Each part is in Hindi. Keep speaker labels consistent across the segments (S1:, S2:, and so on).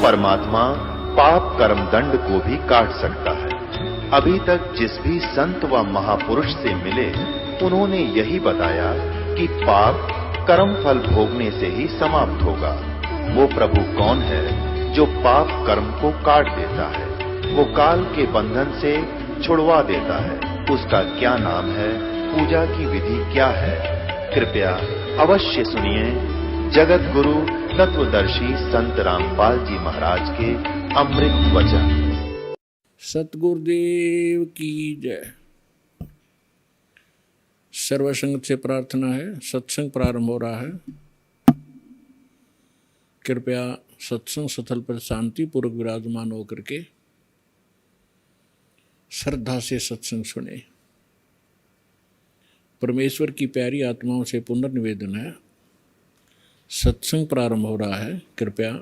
S1: परमात्मा पाप कर्म दंड को भी काट सकता है। अभी तक जिस भी संत व महापुरुष से मिले उन्होंने यही बताया कि पाप कर्म फल भोगने से ही समाप्त होगा। वो प्रभु कौन है जो पाप कर्म को काट देता है, वो काल के बंधन से छुड़वा देता है। उसका क्या नाम है, पूजा की विधि क्या है? कृपया अवश्य सुनिए जगत गुरु तत्वदर्शी संत रामपाल जी महाराज के अमृत वचन।
S2: सतगुरुदेव की जय। सर्वसंगत से प्रार्थना है, सत्संग प्रारंभ हो रहा है। कृपया सत्संग स्थल पर शांति पूर्वक विराजमान होकर के श्रद्धा से सत्संग सुने। परमेश्वर की प्यारी आत्माओं से पुनर्निवेदन है, सत्संग प्रारंभ हो रहा है। कृपया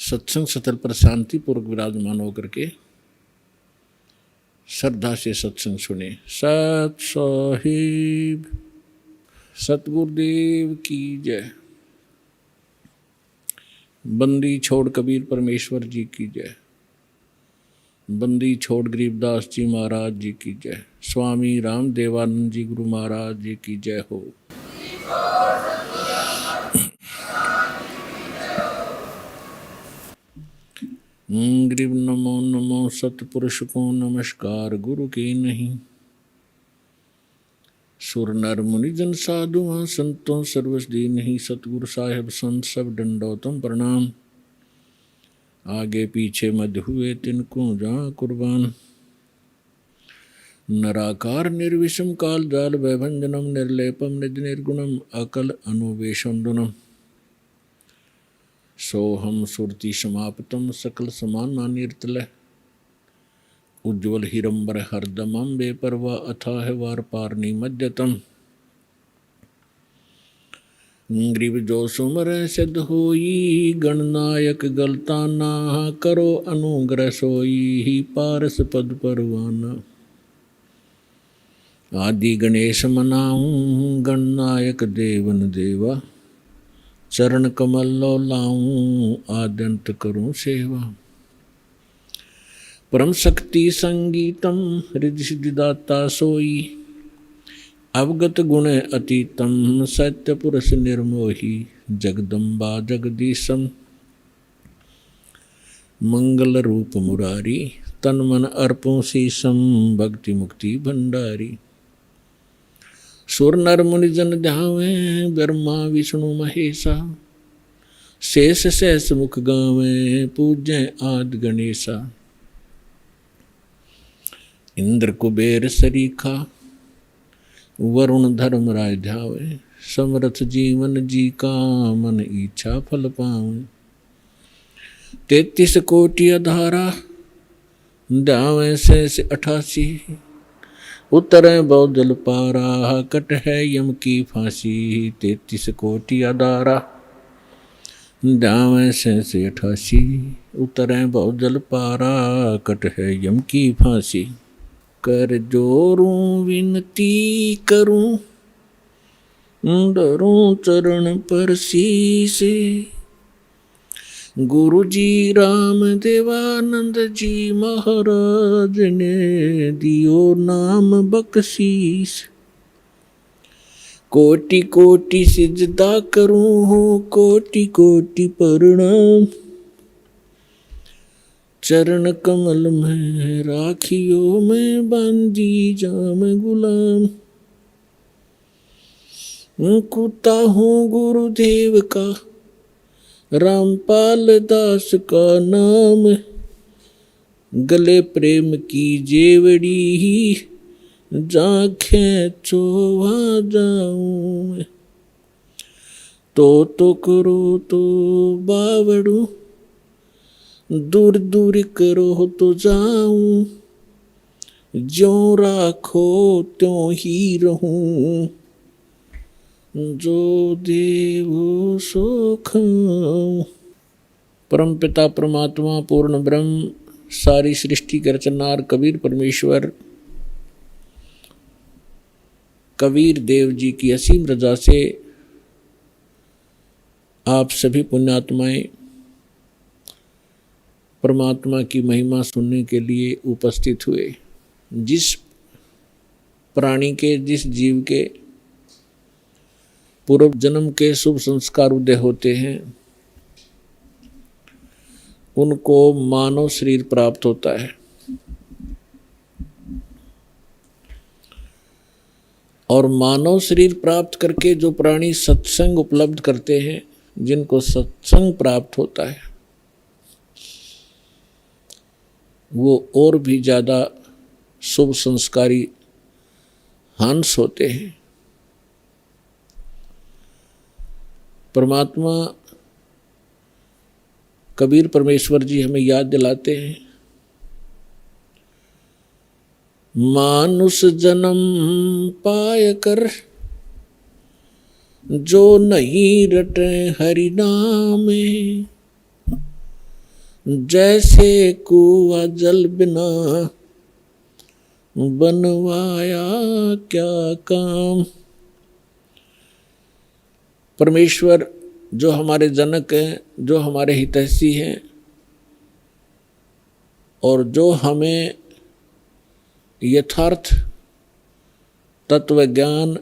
S2: सत्संग स्थल पर शांति पूर्वक विराजमान होकर के श्रद्धा से सत्संग सुने। सत साहिब सतगुरुदेव की जय। बंदी छोड़ कबीर परमेश्वर जी की जय। बंदी छोड़ गरीबदास जी महाराज जी की जय। स्वामी राम देवानंद जी गुरु महाराज जी की जय हो। गरीब नमो नमो सतपुरुष को नमस्कार गुरु के नहीं। सुर नर मुनि जन साधु संतों सर्वस दी नहीं। सतगुरु साहेब संत सब दंडोतम प्रणाम। आगे पीछे मध्य हुए तिनको जहाँ कुर्बान। नराकार निर्विषम काल जाल वैभंजनम निर्लेपम निज निर्गुणम अकल अनुवेशंदुनम। सोहम सुरति समाप्तम सकल समान निर्तल। उज्ज्वल हिरंबर हरदमं बेपरवा अथाह वार पारनी मध्यतम। ग्रीव जो सुमर सिद्ध होई गणनायक गलताना। करो अनुग्रह सोई पारस पद परवाना। आदि गणेश मनाऊं गणनायक देवन देवा। चरण कमल लो लाऊं आद्यंत करूं सेवा। परम शक्ति संगीतम हृदय सिद्धिदाता सोई। अवगत गुण अतीतम सत्य पुरुष निर्मोही। जगदम्बा जगदीशम मंगल रूप मुरारी। तन मन अर्पों शीशम भक्ति मुक्ति भंडारी। सुर नर मुनि जन ध्यावे ब्रह्मा विष्णु महेशा। शेष सहस मुख गावे पूज्य आदि गणेशा। इंद्र कुबेर सरीखा वरुण धर्म राय ध्यावे। समरथ जीवन जी का मन इच्छा फल पावे। 33 कोटि अधारा ध्यावे शेष 88। उतरे बहुजल पारा कट है यम की फांसी। 33 कोटि अधारा ध्यावे शेष 88। उतरे बहुजल पारा कट है यम की फांसी। कर जोरूं विनती करूं डरूं चरण पर शीश। गुरु जी राम देवानंद जी महाराज ने दियो नाम बख्शीश। कोटि कोटि सिजदा करूं कोटि कोटि प्रणाम। चरण कमल में राखियो मैं बांधी जाम गुलाम। कुत्ता हूँ गुरुदेव का रामपाल दास का नाम। गले प्रेम की जेवड़ी जाखें चोवा जाऊं। तो करो तो बावड़ू दूर दूर करो तो जाऊं। ज्यों राखो त्यों ही रहूं। जो देवो सो खाऊं। परम पिता परमात्मा पूर्ण ब्रह्म सारी सृष्टि के रचनहार कबीर परमेश्वर कबीर देव जी की असीम रजा से आप सभी पुण्यात्माएं परमात्मा की महिमा सुनने के लिए उपस्थित हुए। जिस प्राणी के, जिस जीव के पूर्व जन्म के शुभ संस्कार उदय होते हैं उनको मानव शरीर प्राप्त होता है। और मानव शरीर प्राप्त करके जो प्राणी सत्संग उपलब्ध करते हैं, जिनको सत्संग प्राप्त होता है, वो और भी ज़्यादा शुभ संस्कारी हंस होते हैं। परमात्मा कबीर परमेश्वर जी हमें याद दिलाते हैं, मानुष जन्म पाय कर जो नहीं रटे हरि नामे, जैसे कुआ जल बिना बनवाया क्या काम। परमेश्वर जो हमारे जनक हैं, जो हमारे हितैषी हैं और जो हमें यथार्थ तत्व ज्ञान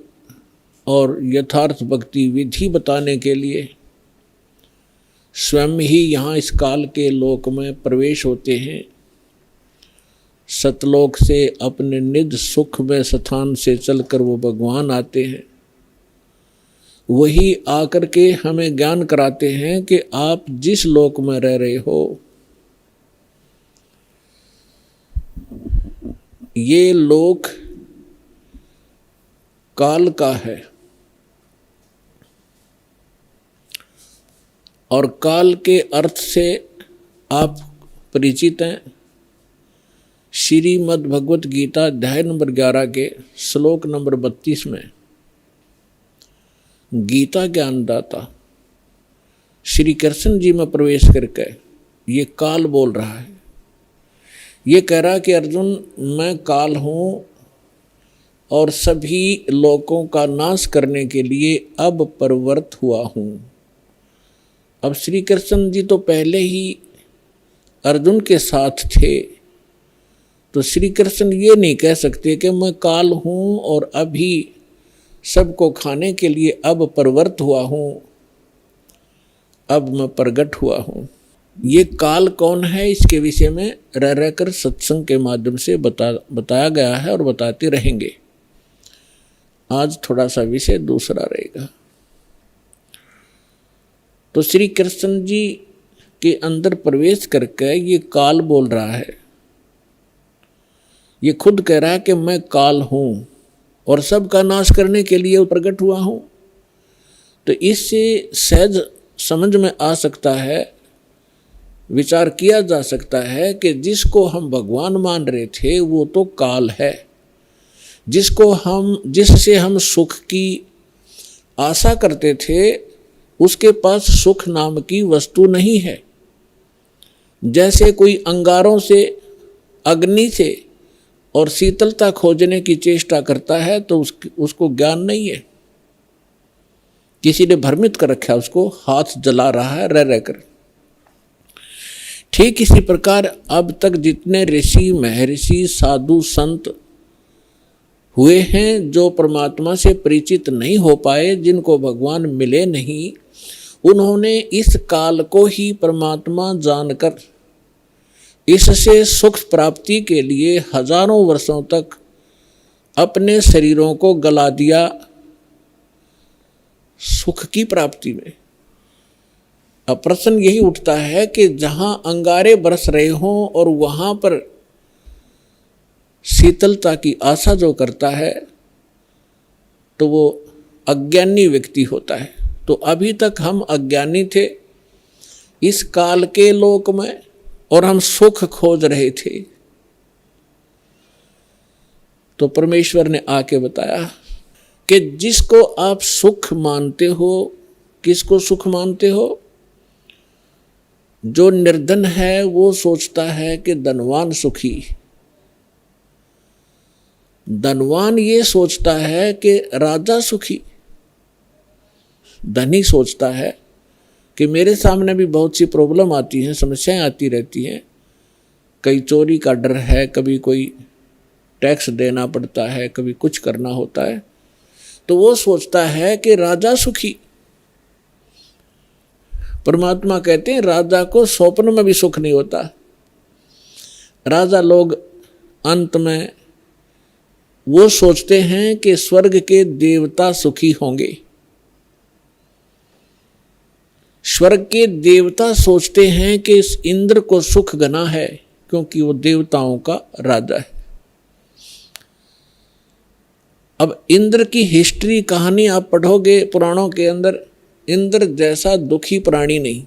S2: और यथार्थ भक्ति विधि बताने के लिए स्वयं ही यहाँ इस काल के लोक में प्रवेश होते हैं। सतलोक से अपने निज सुख में स्थान से चलकर वो भगवान आते हैं। वही आकर के हमें ज्ञान कराते हैं कि आप जिस लोक में रह रहे हो ये लोक काल का है और काल के अर्थ से आप परिचित हैं। श्रीमद् भगवत गीता अध्याय नंबर 11 के श्लोक नंबर 32 में गीता ज्ञानदाता श्री कृष्ण जी में प्रवेश करके ये काल बोल रहा है। ये कह रहा कि अर्जुन, मैं काल हूँ और सभी लोकों का नाश करने के लिए अब प्रवृत्त हुआ हूँ। अब श्री कृष्ण जी तो पहले ही अर्जुन के साथ थे, तो श्री कृष्ण ये नहीं कह सकते कि मैं काल हूँ और अभी सबको खाने के लिए अब प्रवृत्त हुआ हूँ, अब मैं प्रगट हुआ हूँ। ये काल कौन है, इसके विषय में रह रहकर सत्संग के माध्यम से बताया गया है और बताते रहेंगे। आज थोड़ा सा विषय दूसरा रहेगा। तो श्री कृष्ण जी के अंदर प्रवेश करके ये काल बोल रहा है। ये खुद कह रहा है कि मैं काल हूँ और सबका नाश करने के लिए प्रकट हुआ हूँ। तो इससे सहज समझ में आ सकता है, विचार किया जा सकता है कि जिसको हम भगवान मान रहे थे वो तो काल है। जिससे हम सुख की आशा करते थे उसके पास सुख नाम की वस्तु नहीं है। जैसे कोई अंगारों से, अग्नि से और शीतलता खोजने की चेष्टा करता है तो उसको ज्ञान नहीं है। किसी ने भ्रमित कर रखा है, उसको हाथ जला रहा है रह रहकर। ठीक इसी प्रकार अब तक जितने ऋषि, महर्षि, साधु, संत हुए हैं जो परमात्मा से परिचित नहीं हो पाए, जिनको भगवान मिले नहीं, उन्होंने इस काल को ही परमात्मा जानकर इससे सुख प्राप्ति के लिए हजारों वर्षों तक अपने शरीरों को गला दिया सुख की प्राप्ति में। अब प्रश्न यही उठता है कि जहां अंगारे बरस रहे हों और वहां पर शीतलता की आशा जो करता है तो वो अज्ञानी व्यक्ति होता है। तो अभी तक हम अज्ञानी थे इस काल के लोक में और हम सुख खोज रहे थे। तो परमेश्वर ने आके बताया कि जिसको आप सुख मानते हो, किसको सुख मानते हो? जो निर्धन है वो सोचता है कि धनवान सुखी। धनवान ये सोचता है कि राजा सुखी। धनी सोचता है कि मेरे सामने भी बहुत सी प्रॉब्लम आती हैं, समस्याएं आती रहती हैं। कई चोरी का डर है, कभी कोई टैक्स देना पड़ता है, कभी कुछ करना होता है। तो वो सोचता है कि राजा सुखी। परमात्मा कहते हैं राजा को स्वप्न में भी सुख नहीं होता। राजा लोग अंत में वो सोचते हैं कि स्वर्ग के देवता सुखी होंगे। स्वर्ग के देवता सोचते हैं कि इस इंद्र को सुख घना है, क्योंकि वो देवताओं का राजा है। अब इंद्र की हिस्ट्री कहानी आप पढ़ोगे पुराणों के अंदर, इंद्र जैसा दुखी प्राणी नहीं।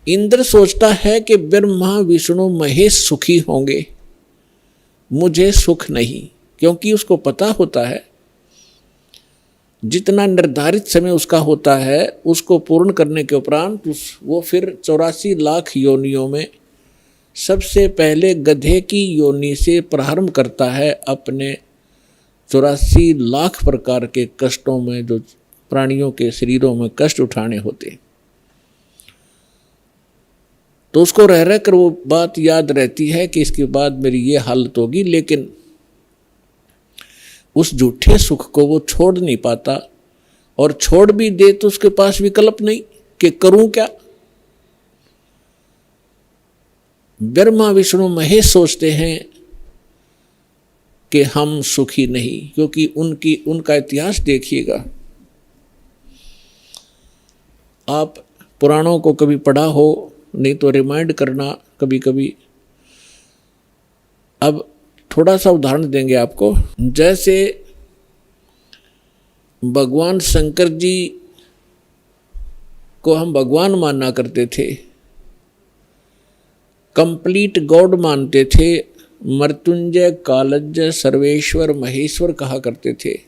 S2: इंद्र सोचता है कि ब्रह्मा विष्णु महेश सुखी होंगे, मुझे सुख नहीं, क्योंकि उसको पता होता है जितना निर्धारित समय उसका होता है उसको पूर्ण करने के उपरांत वो फिर 84 लाख योनियों में सबसे पहले गधे की योनि से प्रारंभ करता है अपने 84 लाख प्रकार के कष्टों में, जो प्राणियों के शरीरों में कष्ट उठाने होते। तो उसको रह रह कर वो बात याद रहती है कि इसके बाद मेरी ये हालत होगी, लेकिन उस झूठे सुख को वो छोड़ नहीं पाता, और छोड़ भी दे तो उसके पास विकल्प नहीं कि करूं क्या। ब्रह्मा विष्णु महेश सोचते हैं कि हम सुखी नहीं, क्योंकि उनका इतिहास देखिएगा। आप पुराणों को कभी पढ़ा हो, नहीं तो रिमाइंड करना कभी कभी। अब थोड़ा सा उदाहरण देंगे आपको। जैसे भगवान शंकर जी को हम भगवान माना करते थे, कंप्लीट गॉड मानते थे, मृत्युंजय कालज्य सर्वेश्वर महेश्वर कहा करते थे।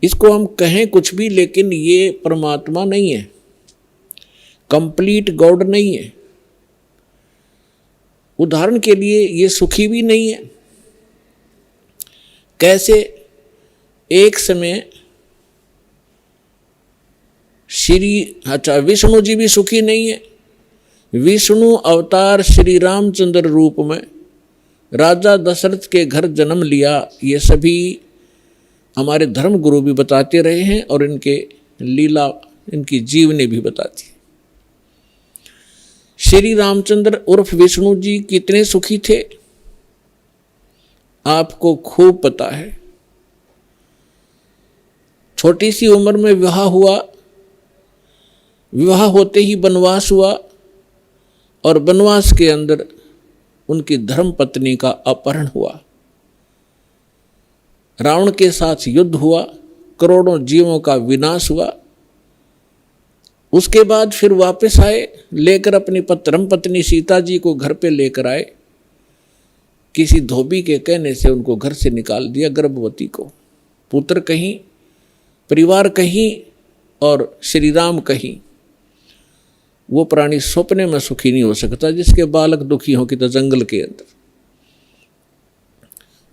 S2: इसको हम कहें कुछ भी, लेकिन ये परमात्मा नहीं है, कंप्लीट गॉड नहीं है। उदाहरण के लिए ये सुखी भी नहीं है। कैसे? एक समय विष्णु जी भी सुखी नहीं है। विष्णु अवतार श्री रामचंद्र रूप में राजा दशरथ के घर जन्म लिया, ये सभी हमारे धर्म गुरु भी बताते रहे हैं, और इनके लीला, इनकी जीवनी भी बताती है। श्री रामचंद्र उर्फ विष्णु जी कितने सुखी थे आपको खूब पता है। छोटी सी उम्र में विवाह हुआ, विवाह होते ही वनवास हुआ, और वनवास के अंदर उनकी धर्म पत्नी का अपहरण हुआ। रावण के साथ युद्ध हुआ, करोड़ों जीवों का विनाश हुआ। उसके बाद फिर वापस आए, लेकर अपनी धर्म पत्नी सीता जी को घर पे लेकर आए। किसी धोबी के कहने से उनको घर से निकाल दिया, गर्भवती को। पुत्र कहीं, परिवार कहीं, और श्री राम कहीं। वो प्राणी सपने में सुखी नहीं हो सकता जिसके बालक दुखी हो कि तो जंगल के अंदर।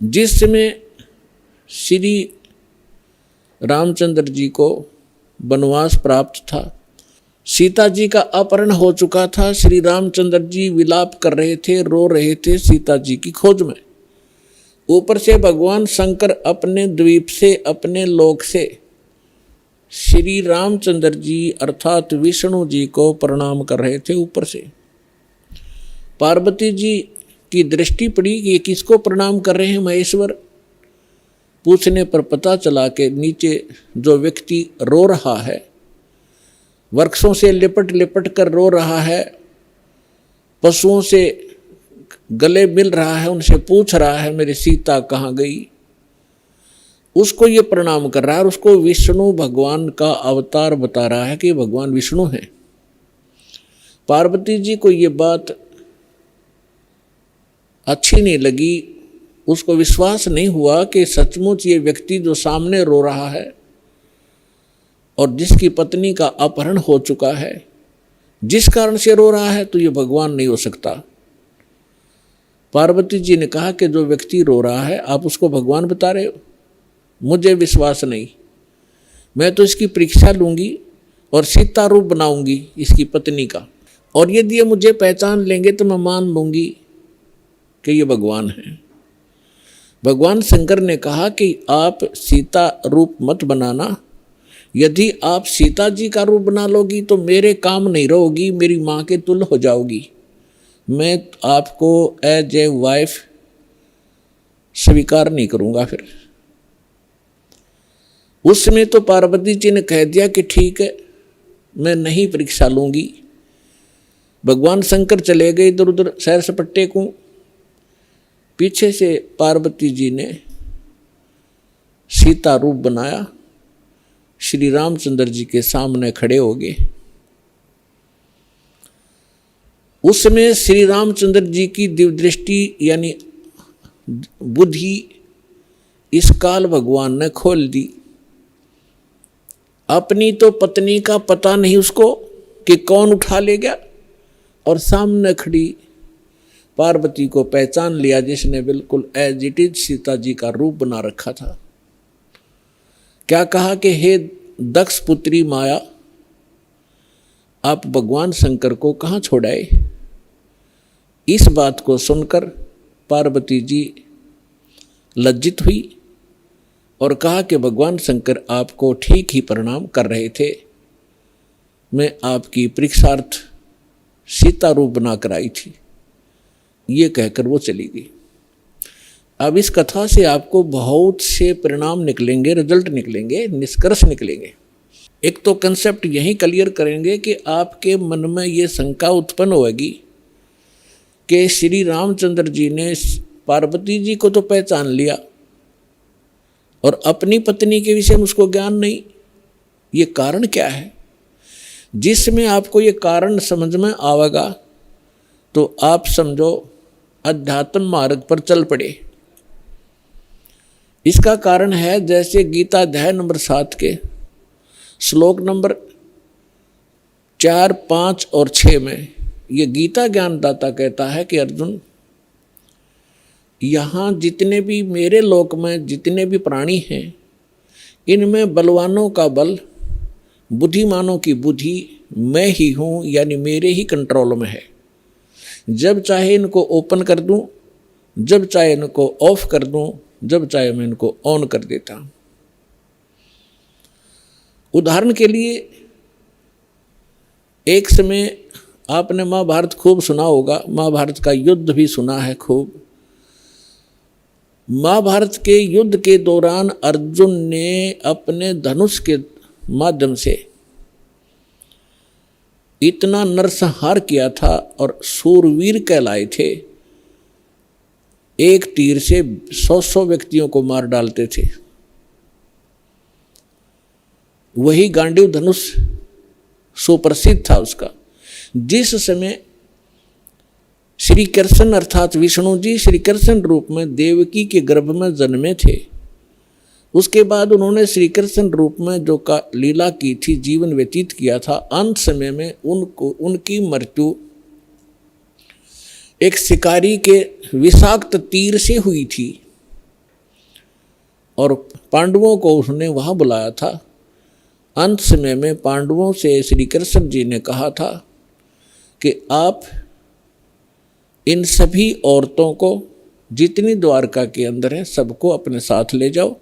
S2: जिस समय श्री रामचंद्र जी को वनवास प्राप्त था, सीता जी का अपहरण हो चुका था, श्री रामचंद्र जी विलाप कर रहे थे, रो रहे थे सीता जी की खोज में। ऊपर से भगवान शंकर अपने द्वीप से, अपने लोक से श्री रामचंद्र जी अर्थात विष्णु जी को प्रणाम कर रहे थे। ऊपर से पार्वती जी की दृष्टि पड़ी कि ये किसको प्रणाम कर रहे हैं महेश्वर। पूछने पर पता चला कि नीचे जो व्यक्ति रो रहा है, वृक्षों से लिपट लिपट कर रो रहा है, पशुओं से गले मिल रहा है, उनसे पूछ रहा है मेरी सीता कहाँ गई, उसको ये प्रणाम कर रहा है। और उसको विष्णु भगवान का अवतार बता रहा है कि भगवान विष्णु हैं। पार्वती जी को ये बात अच्छी नहीं लगी, उसको विश्वास नहीं हुआ कि सचमुच ये व्यक्ति जो सामने रो रहा है और जिसकी पत्नी का अपहरण हो चुका है, जिस कारण से रो रहा है, तो ये भगवान नहीं हो सकता। पार्वती जी ने कहा कि जो व्यक्ति रो रहा है आप उसको भगवान बता रहे हो, मुझे विश्वास नहीं, मैं तो इसकी परीक्षा लूंगी और सीता रूप बनाऊंगी इसकी पत्नी का, और यदि ये मुझे पहचान लेंगे तो मैं मान लूंगी कि ये भगवान है। भगवान शंकर ने कहा कि आप सीता रूप मत बनाना, यदि आप सीता जी का रूप बना लोगी तो मेरे काम नहीं रहोगी, मेरी माँ के तुल्य हो जाओगी, मैं आपको एज ए वाइफ स्वीकार नहीं करूँगा। फिर उसमें तो पार्वती जी ने कह दिया कि ठीक है, मैं नहीं परीक्षा लूँगी। भगवान शंकर चले गए इधर उधर सैर सपट्टे को, पीछे से पार्वती जी ने सीता रूप बनाया, श्री रामचंद्र जी के सामने खड़े हो गए। उसमें श्री रामचंद्र जी की दिव्य दृष्टि यानी बुद्धि इस काल भगवान ने खोल दी। अपनी तो पत्नी का पता नहीं उसको कि कौन उठा ले गया, और सामने खड़ी पार्वती को पहचान लिया जिसने बिल्कुल as it is Sita ji का रूप बना रखा था। क्या कहा कि हे दक्ष पुत्री माया, आप भगवान शंकर को कहाँ छोड़ाए। इस बात को सुनकर पार्वती जी लज्जित हुई और कहा कि भगवान शंकर आपको ठीक ही प्रणाम कर रहे थे, मैं आपकी परीक्षार्थ सीता रूप बनाकर आई थी। ये कहकर वो चली गई। अब इस कथा से आपको बहुत से परिणाम निकलेंगे, रिजल्ट निकलेंगे, निष्कर्ष निकलेंगे। एक तो कंसेप्ट यही क्लियर करेंगे कि आपके मन में ये शंका उत्पन्न होगी कि श्री रामचंद्र जी ने पार्वती जी को तो पहचान लिया और अपनी पत्नी के विषय में उसको ज्ञान नहीं, ये कारण क्या है। जिसमें आपको ये कारण समझ में आवेगा तो आप समझो अध्यात्म मार्ग पर चल पड़े। इसका कारण है जैसे गीता अध्याय नंबर 7 के श्लोक नंबर 4, 5 और 6 में ये गीता ज्ञानदाता कहता है कि अर्जुन, यहाँ जितने भी मेरे लोक में जितने भी प्राणी हैं, इनमें बलवानों का बल, बुद्धिमानों की बुद्धि मैं ही हूँ, यानी मेरे ही कंट्रोल में है। जब चाहे इनको ओपन कर दूँ, जब चाहे इनको ऑफ कर दूँ, जब चाहे मैं इनको ऑन कर देता हूँ। उदाहरण के लिए एक समय आपने महाभारत खूब सुना होगा, महाभारत का युद्ध भी सुना है खूब। महाभारत के युद्ध के दौरान अर्जुन ने अपने धनुष के माध्यम से इतना नरसंहार किया था और सूरवीर कहलाए थे, एक तीर से 100 व्यक्तियों को मार डालते थे। वही गांडीव धनुष सुप्रसिद्ध था उसका। जिस समय श्री कृष्ण अर्थात विष्णु जी श्री कृष्ण रूप में देवकी के गर्भ में जन्मे थे, उसके बाद उन्होंने श्री कृष्ण रूप में जो का लीला की थी, जीवन व्यतीत किया था, अंत समय में उनकी मृत्यु एक शिकारी के विषाक्त तीर से हुई थी और पांडवों को उसने वहां बुलाया था। अंत समय में पांडवों से श्री कृष्ण जी ने कहा था कि आप इन सभी औरतों को जितनी द्वारका के अंदर है सबको अपने साथ ले जाओ।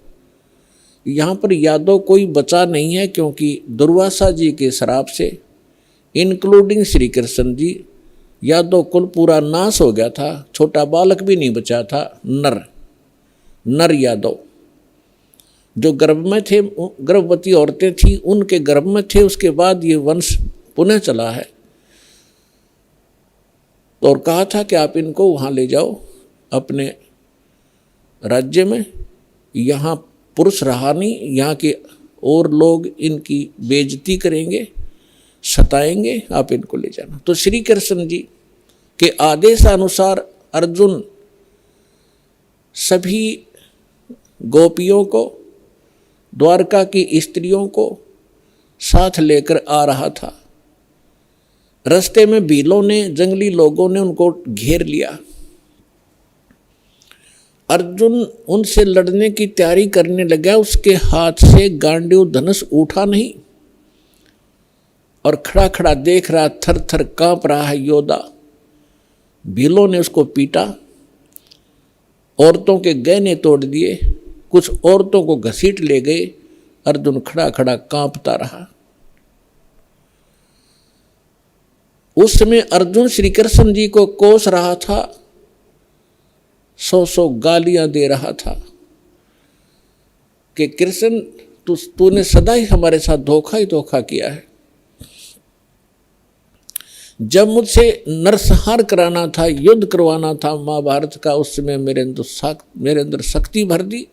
S2: यहाँ पर यादव कोई बचा नहीं है, क्योंकि दुर्वासा जी के श्राप से इंक्लूडिंग श्री कृष्ण जी यादव कुल पूरा नाश हो गया था। छोटा बालक भी नहीं बचा था। नर यादव जो गर्भ में थे, गर्भवती औरतें थी उनके गर्भ में थे। उसके बाद ये वंश पुनः चला है और कहा था कि आप इनको वहाँ ले जाओ अपने राज्य में, यहाँ पुरुष रहा नहीं, यहाँ के और लोग इनकी बेइज्जती करेंगे, सताएंगे, आप इनको ले जाना। तो श्री कृष्ण जी के आदेश अनुसार अर्जुन सभी गोपियों को, द्वारका की स्त्रियों को साथ लेकर आ रहा था। रास्ते में भीलों ने, जंगली लोगों ने उनको घेर लिया। अर्जुन उनसे लड़ने की तैयारी करने लगा, उसके हाथ से गांडीव धनुष उठा नहीं। और खड़ा खड़ा देख रहा, थर थर कांप रहा है योद्धा। भीलों ने उसको पीटा, औरतों के गहने तोड़ दिए, कुछ औरतों को घसीट ले गए। अर्जुन खड़ा खड़ा कांपता रहा। उस समय अर्जुन श्री कृष्ण जी को कोस रहा था, 100 गालियां दे रहा था कि कृष्ण तूने सदा ही हमारे साथ धोखा ही धोखा किया है। जब मुझसे नरसंहार कराना था, युद्ध करवाना था महाभारत का, उस समय मेरे अंदर शक्ति भर दी।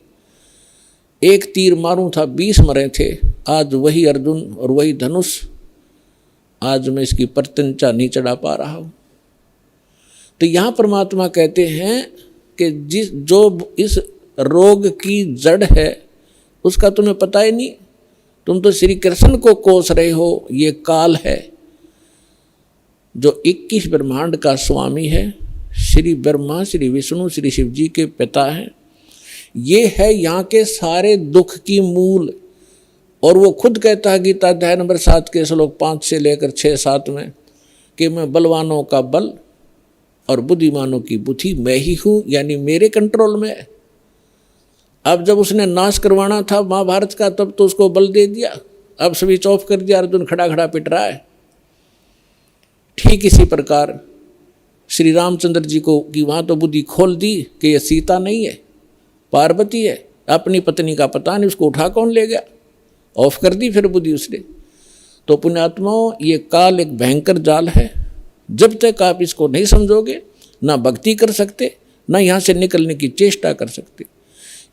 S2: एक तीर मारूं था 20 मरे थे। आज वही अर्जुन और वही धनुष, आज मैं इसकी प्रत्यंचा नहीं चढ़ा पा रहा हूं। तो यहां परमात्मा कहते हैं कि जो इस रोग की जड़ है उसका तुम्हें पता ही नहीं। तुम तो श्री कृष्ण को कोस रहे हो। ये काल है जो 21 ब्रह्मांड का स्वामी है। श्री ब्रह्मा, श्री विष्णु, श्री शिव जी के पिता हैं। ये है यहाँ के सारे दुख की मूल। और वो खुद कहता है गीता अध्याय नंबर 7 के श्लोक 5 से लेकर 6-7 में कि मैं बलवानों का बल और बुद्धिमानों की बुद्धि मैं ही हूँ, यानी मेरे कंट्रोल में है। अब जब उसने नाश करवाना था महाभारत का, तब तो उसको बल दे दिया, अब स्विच ऑफ कर दिया। अर्जुन खड़ा खड़ा पिट रहा है। ठीक इसी प्रकार श्री रामचंद्र जी को कि वहाँ तो बुद्धि खोल दी कि ये सीता नहीं है, पार्वती है। अपनी पत्नी का पता नहीं, उसको उठा कौन ले गया, ऑफ कर दी फिर बुद्धि उसने। तो पुण्यात्माओं, ये काल एक भयंकर जाल है। जब तक आप इसको नहीं समझोगे, ना भक्ति कर सकते, ना यहाँ से निकलने की चेष्टा कर सकते।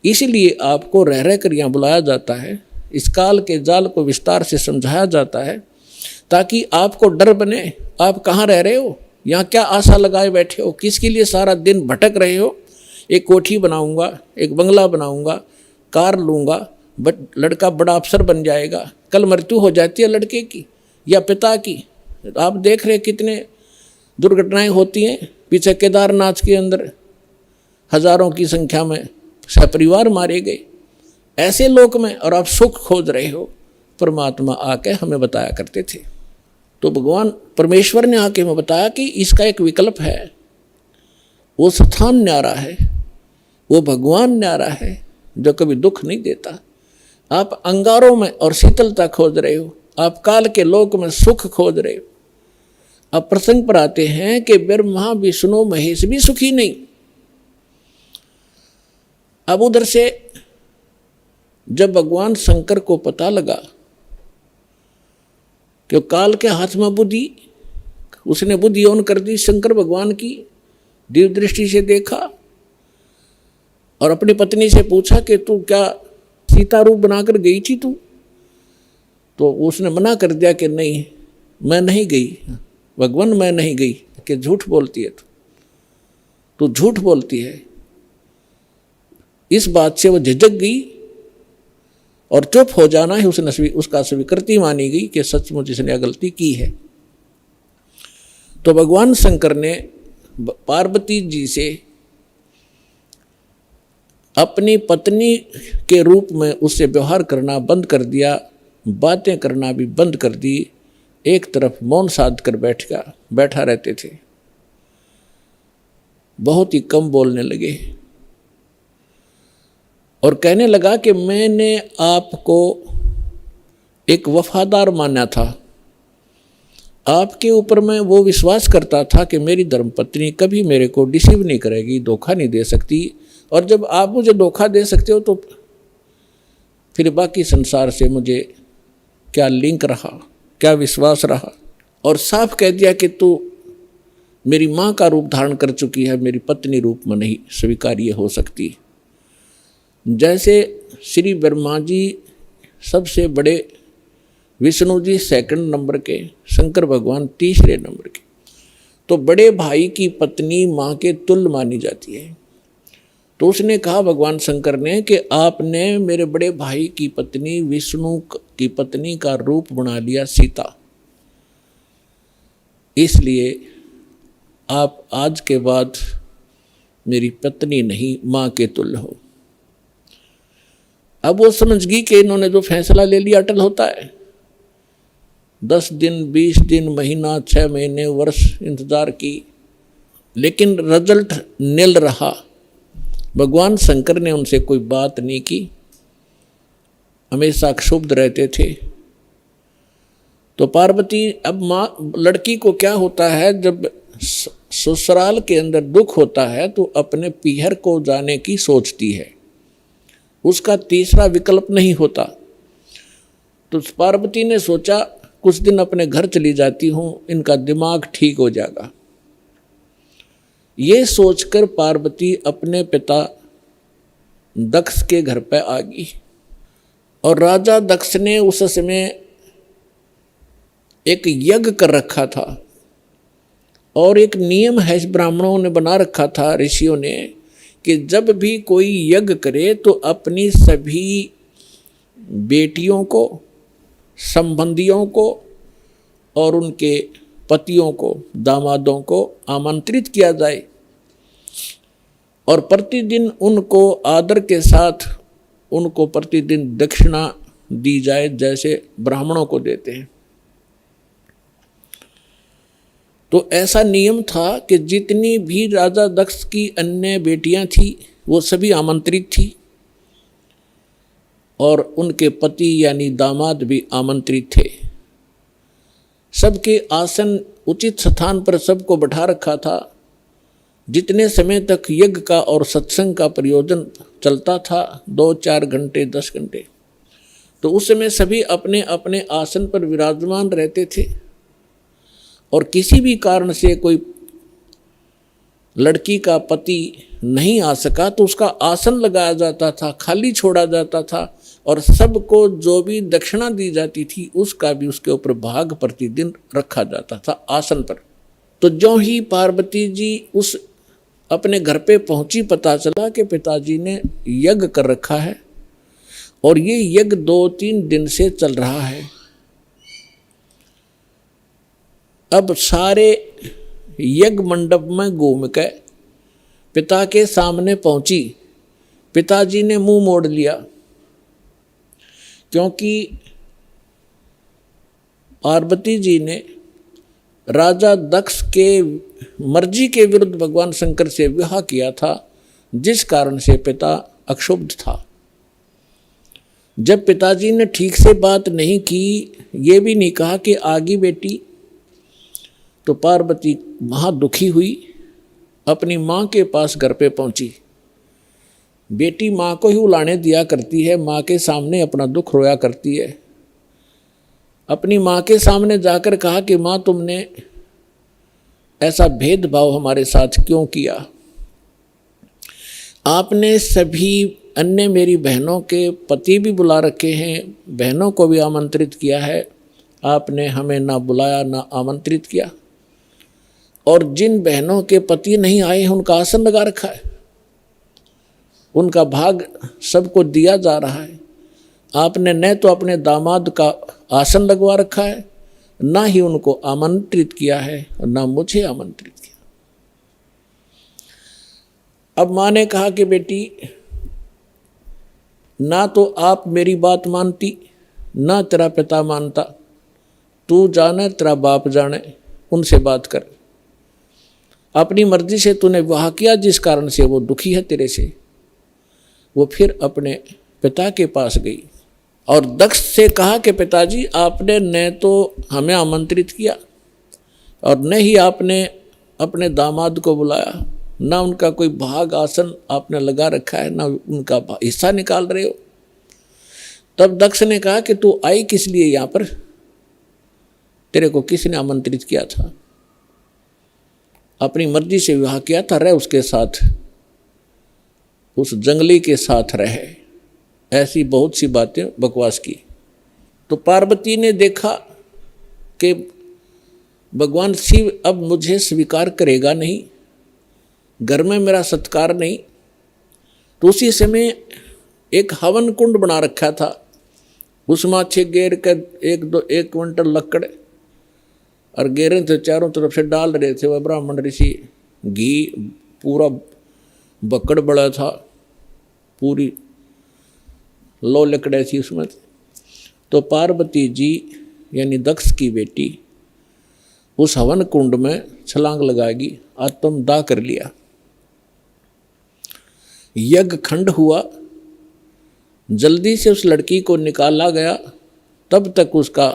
S2: इसीलिए आपको रह रह कर यहाँ बुलाया जाता है, इस काल के जाल को विस्तार से समझाया जाता है, ताकि आपको डर बने। आप कहाँ रह रहे हो, यहाँ क्या आशा लगाए बैठे हो, किसके लिए सारा दिन भटक रहे हो। एक कोठी बनाऊंगा, एक बंगला बनाऊंगा, कार लूँगा, लड़का बड़ा अफसर बन जाएगा। कल मृत्यु हो जाती है लड़के की या पिता की। आप देख रहे कितने दुर्घटनाएं होती हैं। पीछे केदारनाथ के अंदर हजारों की संख्या में सपरिवार मारे गए ऐसे लोक में, और आप सुख खोज रहे हो। परमात्मा आके हमें बताया करते थे। तो भगवान परमेश्वर ने आके हमें बताया कि इसका एक विकल्प है। वो स्थान न्यारा है, वो भगवान न्यारा है जो कभी दुख नहीं देता। आप अंगारों में और शीतलता खोज रहे हो, आप काल के लोक में सुख खोज रहे हो। अब प्रसंग पर आते हैं कि ब्रह्मा विष्णु महेश भी सुखी नहीं। अब उधर से जब भगवान शंकर को पता लगा कि काल के हाथ में बुद्धि, उसने बुद्धि ऑन कर दी शंकर भगवान की, दिव्य दृष्टि से देखा और अपनी पत्नी से पूछा कि तू क्या सीता रूप बनाकर गई थी तू? तो उसने मना कर दिया कि नहीं, मैं नहीं गई भगवान, मैं नहीं गई। कि झूठ बोलती है तू झूठ बोलती है। इस बात से वो झिझक गई और चुप हो जाना ही उसका स्वीकृति मानी गई कि सचमुच इसने गलती की है। तो भगवान शंकर ने पार्वती जी से अपनी पत्नी के रूप में उससे व्यवहार करना बंद कर दिया, बातें करना भी बंद कर दी। एक तरफ मौन साध कर बैठा रहते थे, बहुत ही कम बोलने लगे और कहने लगा कि मैंने आपको एक वफादार माना था, आपके ऊपर मैं वो विश्वास करता था कि मेरी धर्मपत्नी कभी मेरे को डिसीव नहीं करेगी, धोखा नहीं दे सकती। और जब आप मुझे धोखा दे सकते हो तो फिर बाकी संसार से मुझे क्या लिंक रहा, क्या विश्वास रहा। और साफ कह दिया कि तू मेरी माँ का रूप धारण कर चुकी है, मेरी पत्नी रूप में नहीं स्वीकार्य हो सकती। जैसे श्री ब्रह्मा जी सबसे बड़े, विष्णु जी सेकंड नंबर के, शंकर भगवान तीसरे नंबर के, तो बड़े भाई की पत्नी माँ के तुल्य मानी जाती है। तो उसने कहा भगवान शंकर ने कि आपने मेरे बड़े भाई की पत्नी विष्णु की पत्नी का रूप बना लिया सीता, इसलिए आप आज के बाद मेरी पत्नी नहीं माँ के तुल्य हो। अब वो समझ गई कि इन्होंने जो फैसला ले लिया अटल होता है। 10 दिन, 20 दिन, महीना, 6 महीने, वर्ष इंतजार की, लेकिन रिजल्ट निल रहा। भगवान शंकर ने उनसे कोई बात नहीं की, हमेशा क्षुब्ध रहते थे। तो पार्वती, अब माँ, लड़की को क्या होता है, जब ससुराल के अंदर दुख होता है तो अपने पीहर को जाने की सोचती है, उसका तीसरा विकल्प नहीं होता। तो पार्वती ने सोचा कुछ दिन अपने घर चली जाती हूँ, इनका दिमाग ठीक हो जाएगा। ये सोचकर पार्वती अपने पिता दक्ष के घर पर आ गई। और राजा दक्ष ने उस समय एक यज्ञ कर रखा था, और एक नियम है ब्राह्मणों ने बना रखा था, ऋषियों ने, कि जब भी कोई यज्ञ करे तो अपनी सभी बेटियों को, संबंधियों को और उनके पतियों को, दामादों को आमंत्रित किया जाए और प्रतिदिन उनको आदर के साथ उनको प्रतिदिन दक्षिणा दी जाए, जैसे ब्राह्मणों को देते हैं। तो ऐसा नियम था कि जितनी भी राजा दक्ष की अन्य बेटियां थी वो सभी आमंत्रित थी, और उनके पति यानी दामाद भी आमंत्रित थे। सबके आसन उचित स्थान पर सबको बैठा रखा था। जितने समय तक यज्ञ का और सत्संग का प्रयोजन चलता था, 2-4 घंटे, 10 घंटे, तो उस समय सभी अपने अपने आसन पर विराजमान रहते थे। और किसी भी कारण से कोई लड़की का पति नहीं आ सका तो उसका आसन लगाया जाता था, खाली छोड़ा जाता था, और सबको जो भी दक्षिणा दी जाती थी उसका भी उसके ऊपर भाग प्रतिदिन रखा जाता था आसन पर। तो ज्यों ही पार्वती जी उस अपने घर पे पहुंची, पता चला कि पिताजी ने यज्ञ कर रखा है, और ये यज्ञ 2-3 दिन से चल रहा है। अब सारे यज्ञ मंडप में घूम के पिता के सामने पहुंची। पिताजी ने मुंह मोड़ लिया, क्योंकि पार्वती जी ने राजा दक्ष के मर्जी के विरुद्ध भगवान शंकर से विवाह किया था, जिस कारण से पिता अक्षुब्ध था। जब पिताजी ने ठीक से बात नहीं की, ये भी नहीं कहा कि आगी बेटी, तो पार्वती वहाँ दुखी हुई, अपनी माँ के पास घर पे पहुँची। बेटी माँ को ही उलाने दिया करती है, माँ के सामने अपना दुख रोया करती है। अपनी माँ के सामने जाकर कहा कि माँ, तुमने ऐसा भेदभाव हमारे साथ क्यों किया? आपने सभी अन्य मेरी बहनों के पति भी बुला रखे हैं, बहनों को भी आमंत्रित किया है, आपने हमें ना बुलाया ना आमंत्रित किया। और जिन बहनों के पति नहीं आए हैं उनका आसन लगा रखा है, उनका भाग सबको दिया जा रहा है। आपने न तो अपने दामाद का आसन लगवा रखा है, ना ही उनको आमंत्रित किया है, और ना मुझे आमंत्रित किया। अब माँ ने कहा कि बेटी, ना तो आप मेरी बात मानती, ना तेरा पिता मानता, तू जाने तेरा बाप जाने, उनसे बात कर। अपनी मर्जी से तूने विवाह किया, जिस कारण से वो दुखी है तेरे से। वो फिर अपने पिता के पास गई और दक्ष से कहा कि पिताजी, आपने न तो हमें आमंत्रित किया और न ही आपने अपने दामाद को बुलाया, ना उनका कोई भाग आसन आपने लगा रखा है, ना उनका हिस्सा निकाल रहे हो। तब दक्ष ने कहा कि तू आई किस लिए यहाँ पर, तेरे को किसने आमंत्रित किया था? अपनी मर्जी से विवाह किया था, रह उसके साथ, उस जंगली के साथ रहे। ऐसी बहुत सी बातें बकवास की। तो पार्वती ने देखा कि भगवान शिव अब मुझे स्वीकार करेगा नहीं, घर में मेरा सत्कार नहीं। तो उसी समय एक हवन कुंड बना रखा था, उसमें अच्छे गेर कर 1 क्विंटल लकड़ और गेरे थे, चारों तरफ से डाल रहे थे वह ब्राह्मण ऋषि। घी पूरा बकड़ बड़ा था, पूरी लो लकड़े थी उसमें। तो पार्वती जी यानी दक्ष की बेटी उस हवन कुंड में छलांग लगाएगी, आत्मदाह कर लिया। यज्ञ खंड हुआ, जल्दी से उस लड़की को निकाला गया। तब तक उसका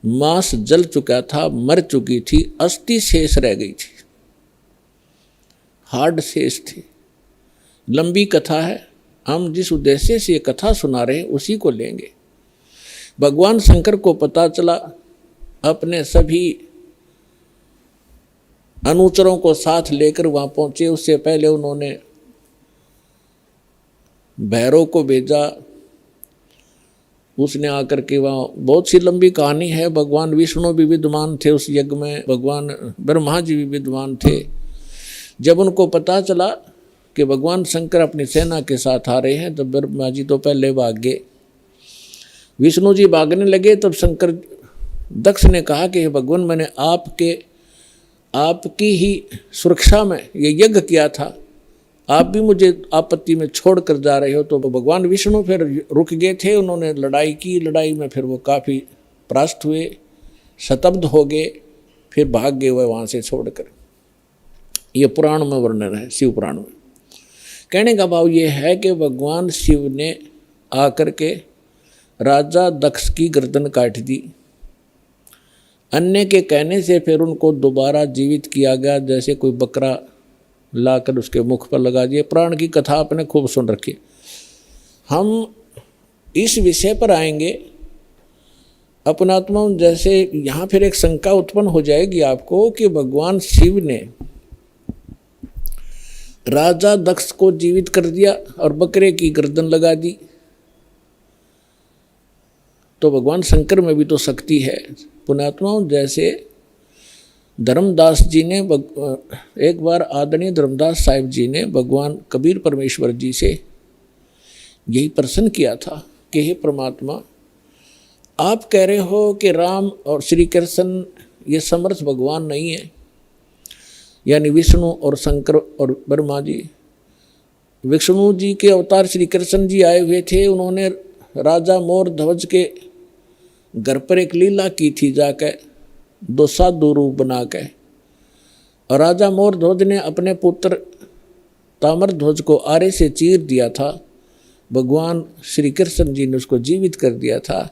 S2: मांस जल चुका था, मर चुकी थी, अस्थि शेष रह गई थी, हार्ड शेष थी। लंबी कथा है, हम जिस उद्देश्य से ये कथा सुना रहे हैं उसी को लेंगे। भगवान शंकर को पता चला, अपने सभी अनुचरों को साथ लेकर वहां पहुंचे। उससे पहले उन्होंने भैरव को भेजा, उसने आकर के वहाँ, बहुत सी लंबी कहानी है। भगवान विष्णु भी विद्वान थे उस यज्ञ में, भगवान ब्रह्मा जी भी विद्वान थे। जब उनको पता चला कि भगवान शंकर अपनी सेना के साथ आ रहे हैं, तब ब्रह्मा जी तो पहले भाग गए, विष्णु जी भागने लगे। तब शंकर दक्ष ने कहा कि भगवान, मैंने आपकी ही सुरक्षा में ये यज्ञ किया था, आप भी मुझे आपत्ति में छोड़ कर जा रहे हो। तो भगवान विष्णु फिर रुक गए थे, उन्होंने लड़ाई की। लड़ाई में फिर वो काफ़ी परास्त हुए, शतब्द हो गए, फिर भाग गए हुए वहाँ से छोड़कर। ये पुराण में वर्णन है, शिव पुराण में। कहने का भाव ये है कि भगवान शिव ने आकर के राजा दक्ष की गर्दन काट दी। अन्य के कहने से फिर उनको दोबारा जीवित किया गया, जैसे कोई बकरा लाकर उसके मुख पर लगा दिए। प्राण की कथा आपने खूब सुन रखी। हम इस विषय पर आएंगे अपनात्मा। जैसे यहाँ फिर एक शंका उत्पन्न हो जाएगी आपको कि भगवान शिव ने राजा दक्ष को जीवित कर दिया और बकरे की गर्दन लगा दी, तो भगवान शंकर में भी तो शक्ति है। पुण्यात्माओं, जैसे धर्मदास जी ने एक बार आदरणीय धर्मदास साहिब जी ने भगवान कबीर परमेश्वर जी से यही प्रश्न किया था कि हे परमात्मा, आप कह रहे हो कि राम और श्री कृष्ण ये समर्थ भगवान नहीं है, यानी विष्णु और शंकर और ब्रह्मा जी। विष्णु जी के अवतार श्री कृष्ण जी आए हुए थे, उन्होंने राजा मोर ध्वज के घर पर एक लीला की थी, जाकर दो साधु रूप बना के। और राजा मोर ध्वज ने अपने पुत्र ताम्र ध्वज को आरे से चीर दिया था, भगवान श्री कृष्ण जी ने उसको जीवित कर दिया था।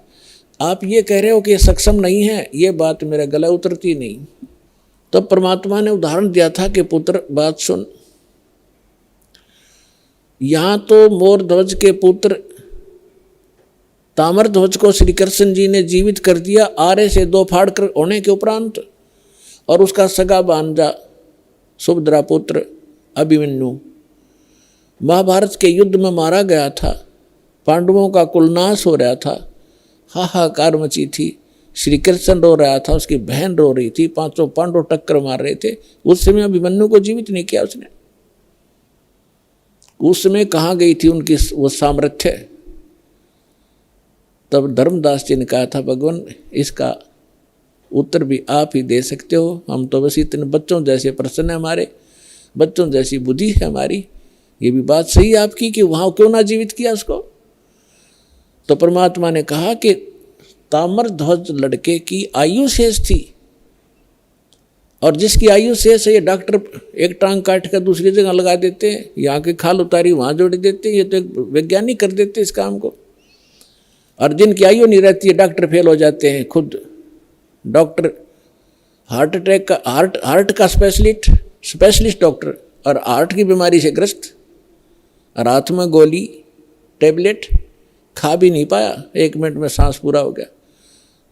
S2: आप ये कह रहे हो कि ये सक्षम नहीं है, ये बात मेरे गले उतरती नहीं। तब परमात्मा ने उदाहरण दिया था कि पुत्र बात सुन, यहाँ तो मोर ध्वज के पुत्र ताम्र ध्वज को श्री कृष्ण जी ने जीवित कर दिया आरे से दो फाड़ कर होने के उपरांत, और उसका सगा भांजा सुभद्रा पुत्र अभिमन्यु महाभारत के युद्ध में मारा गया था। पांडवों का कुलनाश हो रहा था, हाहाकार मची थी। श्री कृष्ण रो रहा था, उसकी बहन रो रही थी, पांचों पांडव टक्कर मार रहे थे। उस समय अभिमन्यु को जीवित नहीं किया उसने। उस समय कहाँ गई थी उनकी वो सामर्थ्य? तब धर्मदास जी ने कहा था, भगवान इसका उत्तर भी आप ही दे सकते हो, हम तो बस इतने बच्चों जैसे प्रश्न है हमारे, बच्चों जैसी बुद्धि है हमारी। ये भी बात सही है आपकी कि वहाँ क्यों ना जीवित किया उसको। तो परमात्मा ने कहा कि ताम्र ध्वज लड़के की आयु शेष थी, और जिसकी आयु शेष है, ये डॉक्टर एक टांग काट कर दूसरी जगह लगा देते हैं, यहाँ की खाल उतारी वहाँ जोड़ देते हैं, ये तो एक वैज्ञानिक कर देते हैं इस काम को। और जिनकी आयु नहीं रहती है, डॉक्टर फेल हो जाते हैं। खुद डॉक्टर हार्ट अटैक का हार्ट का स्पेशलिस्ट डॉक्टर, और हार्ट की बीमारी से ग्रस्त, और हाथ में गोली टेबलेट खा भी नहीं पाया, 1 मिनट में सांस पूरा हो गया।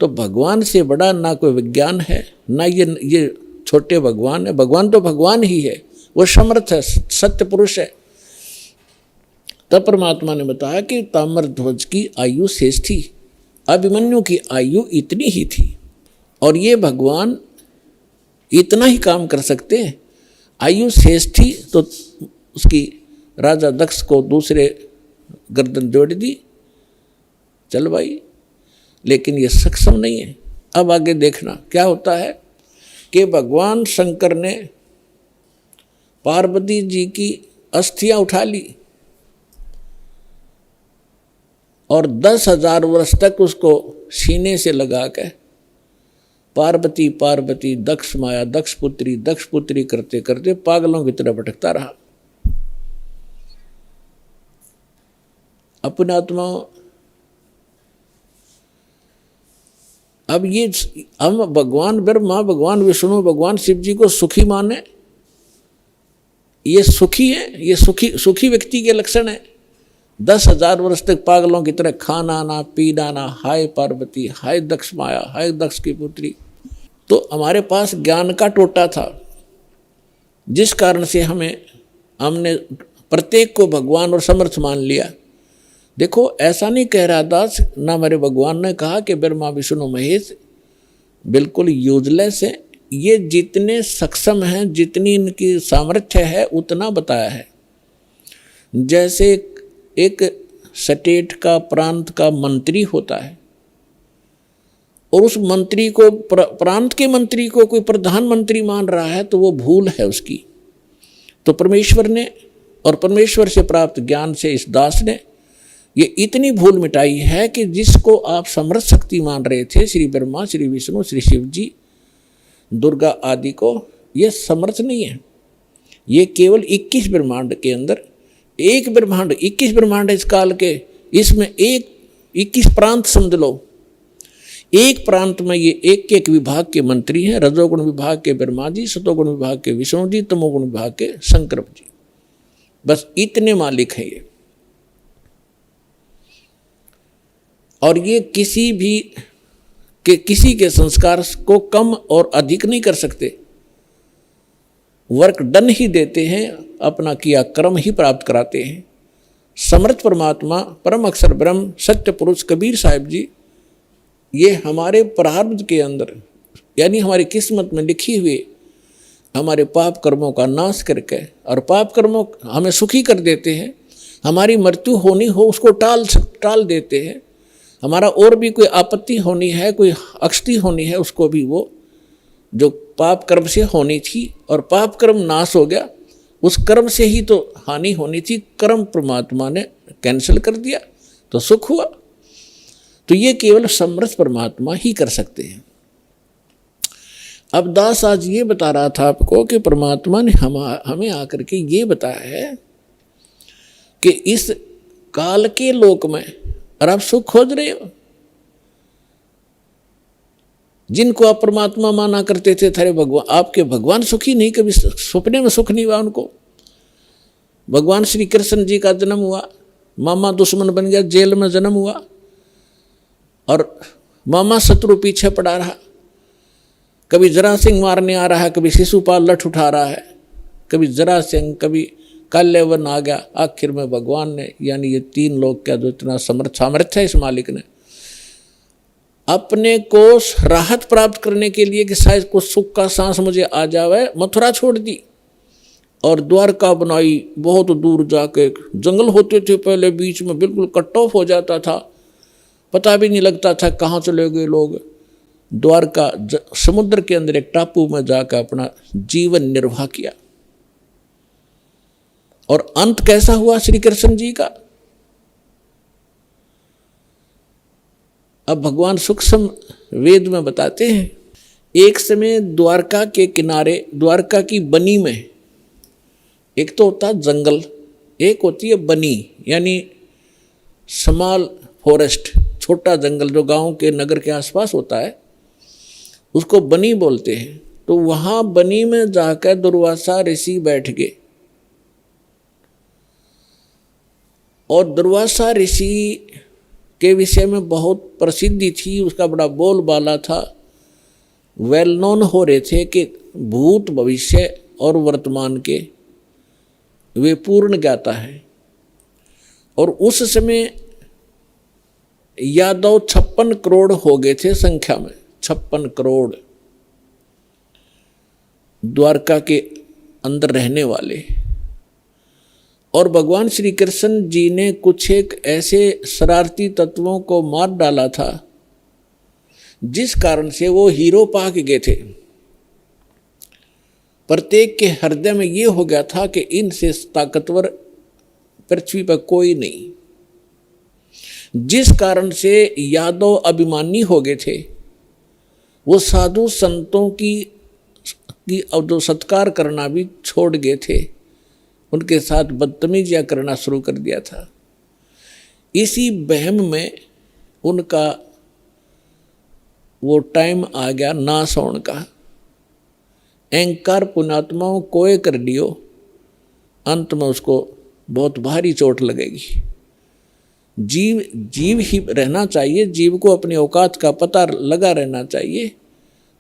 S2: तो भगवान से बड़ा ना कोई विज्ञान है, ना ये छोटे भगवान है। भगवान तो भगवान ही है, वो समर्थ है, सत्य पुरुष है। तब परमात्मा ने बताया कि ताम्र ध्वज की आयु शेष थी, अभिमन्यु की आयु इतनी ही थी, और ये भगवान इतना ही काम कर सकते हैं। आयु शेष थी तो उसकी राजा दक्ष को दूसरे गर्दन जोड़ दी, चल भाई, लेकिन ये सक्षम नहीं है। अब आगे देखना क्या होता है कि भगवान शंकर ने पार्वती जी की अस्थियां उठा ली और 10,000 वर्ष तक उसको सीने से लगा के पार्वती पार्वती दक्ष माया दक्ष पुत्री करते करते पागलों की तरह भटकता रहा। अपने आत्मा अब ये हम भगवान ब्रह्मा भगवान विष्णु भगवान शिव जी को सुखी माने, ये सुखी है, ये सुखी व्यक्ति के लक्षण है। 10,000 वर्ष तक पागलों की तरह खाना ना पीना ना, हाय पार्वती हाय दक्ष माया हाय दक्ष की पुत्री। तो हमारे पास ज्ञान का टोटा था, जिस कारण से हमने प्रत्येक को भगवान और समर्थ मान लिया। देखो ऐसा नहीं कह रहा दास, ना मेरे भगवान ने कहा कि ब्रह्मा विष्णु महेश बिल्कुल यूजलेस है। ये जितने सक्षम हैं, जितनी इनकी सामर्थ्य है उतना बताया है। जैसे एक स्टेट का प्रांत का मंत्री होता है और उस मंत्री को प्रांत के मंत्री को कोई प्रधानमंत्री मान रहा है तो वो भूल है उसकी। तो परमेश्वर ने और परमेश्वर से प्राप्त ज्ञान से इस दास ने ये इतनी भूल मिटाई है कि जिसको आप समर्थ शक्ति मान रहे थे, श्री ब्रह्मा श्री विष्णु श्री शिव जी दुर्गा आदि को, ये समर्थ नहीं है। ये केवल 21 ब्रह्मांड के अंदर एक ब्रह्मांड, 21 ब्रह्मांड इस काल के, इसमें 21 प्रांत समझ लो। एक प्रांत में ये एक विभाग के मंत्री हैं। रजोगुण विभाग के ब्रह्मा जी, सतोगुण विभाग के विष्णु जी, तमोगुण विभाग के शंकर जी। बस इतने मालिक हैं ये। और ये किसी के संस्कार को कम और अधिक नहीं कर सकते, वर्क डन ही देते हैं, अपना किया कर्म ही प्राप्त कराते हैं। समर्थ परमात्मा परम अक्षर ब्रह्म सत्य पुरुष कबीर साहिब जी, ये हमारे प्रारब्ध के अंदर यानी हमारी किस्मत में लिखी हुई हमारे पाप कर्मों का नाश करके और पाप कर्मों हमें सुखी कर देते हैं। हमारी मृत्यु होनी हो उसको टाल देते हैं। हमारा और भी कोई आपत्ति होनी है, कोई अक्षति होनी है, उसको भी वो जो पाप कर्म से होनी थी और पाप कर्म नाश हो गया, उस कर्म से ही तो हानि होनी थी, कर्म परमात्मा ने कैंसिल कर दिया तो सुख हुआ। तो ये केवल समर्थ परमात्मा ही कर सकते हैं। अब दास आज ये बता रहा था आपको कि परमात्मा ने हमें आकर के ये बताया है कि इस काल के लोक में और आप सुख खोज रहे हो, जिनको आप परमात्मा माना करते थे, थारे भगवान आपके भगवान सुखी नहीं, कभी सपने में सुख नहीं हुआ उनको। भगवान श्री कृष्ण जी का जन्म हुआ, मामा दुश्मन बन गया, जेल में जन्म हुआ और मामा शत्रु पीछे पड़ा रहा। कभी जरा सिंह मारने आ रहा है, कभी शिशुपाल लठ उठा रहा है, कभी जरा सिंह, कभी काल्यवन आ गया। आखिर में भगवान ने यानी ये 3 लोग का जो इतना सामर्थ्य है इस मालिक ने, अपने को राहत प्राप्त करने के लिए कि शायद कुछ सुख का सांस मुझे आ जावे, मथुरा छोड़ दी और द्वारका बनाई। बहुत दूर जाके जंगल होते थे पहले, बीच में बिल्कुल कट ऑफ हो जाता था, पता भी नहीं लगता था कहाँ चले गए लोग। द्वारका समुद्र के अंदर एक टापू में जाकर अपना जीवन निर्वाह किया। और अंत कैसा हुआ श्री कृष्ण जी का? अब भगवान सूक्ष्म वेद में बताते हैं, एक समय द्वारका के किनारे, द्वारका की बनी में, एक तो होता जंगल, एक होती है बनी यानी स्मॉल फॉरेस्ट, छोटा जंगल जो गांव के नगर के आसपास होता है, उसको बनी बोलते हैं। तो वहां बनी में जाकर दुर्वासा ऋषि बैठ गए और दुर्वासा ऋषि के विषय में बहुत प्रसिद्धि थी, उसका बड़ा बोलबाला था, वेल नोन हो रहे थे कि भूत भविष्य और वर्तमान के वे पूर्ण ज्ञाता है। और उस समय यादव 56 करोड़ हो गए थे संख्या में, 56 करोड़ द्वारका के अंदर रहने वाले। और भगवान श्री कृष्ण जी ने कुछ एक ऐसे शरारती तत्वों को मार डाला था जिस कारण से वो हीरो पा के गए थे। प्रत्येक के हृदय में ये हो गया था कि इनसे ताकतवर पृथ्वी पर कोई नहीं। जिस कारण से यादव अभिमानी हो गए थे, वो साधु संतों की अब जो सत्कार करना भी छोड़ गए थे, उनके साथ बदतमीजियाँ करना शुरू कर दिया था। इसी बहम में उनका वो टाइम आ गया नाश होने का। अहंकार पुण्यात्माओं कोय कर लियो, अंत में उसको बहुत भारी चोट लगेगी। जीव ही रहना चाहिए, जीव को अपनी औकात का पता लगा रहना चाहिए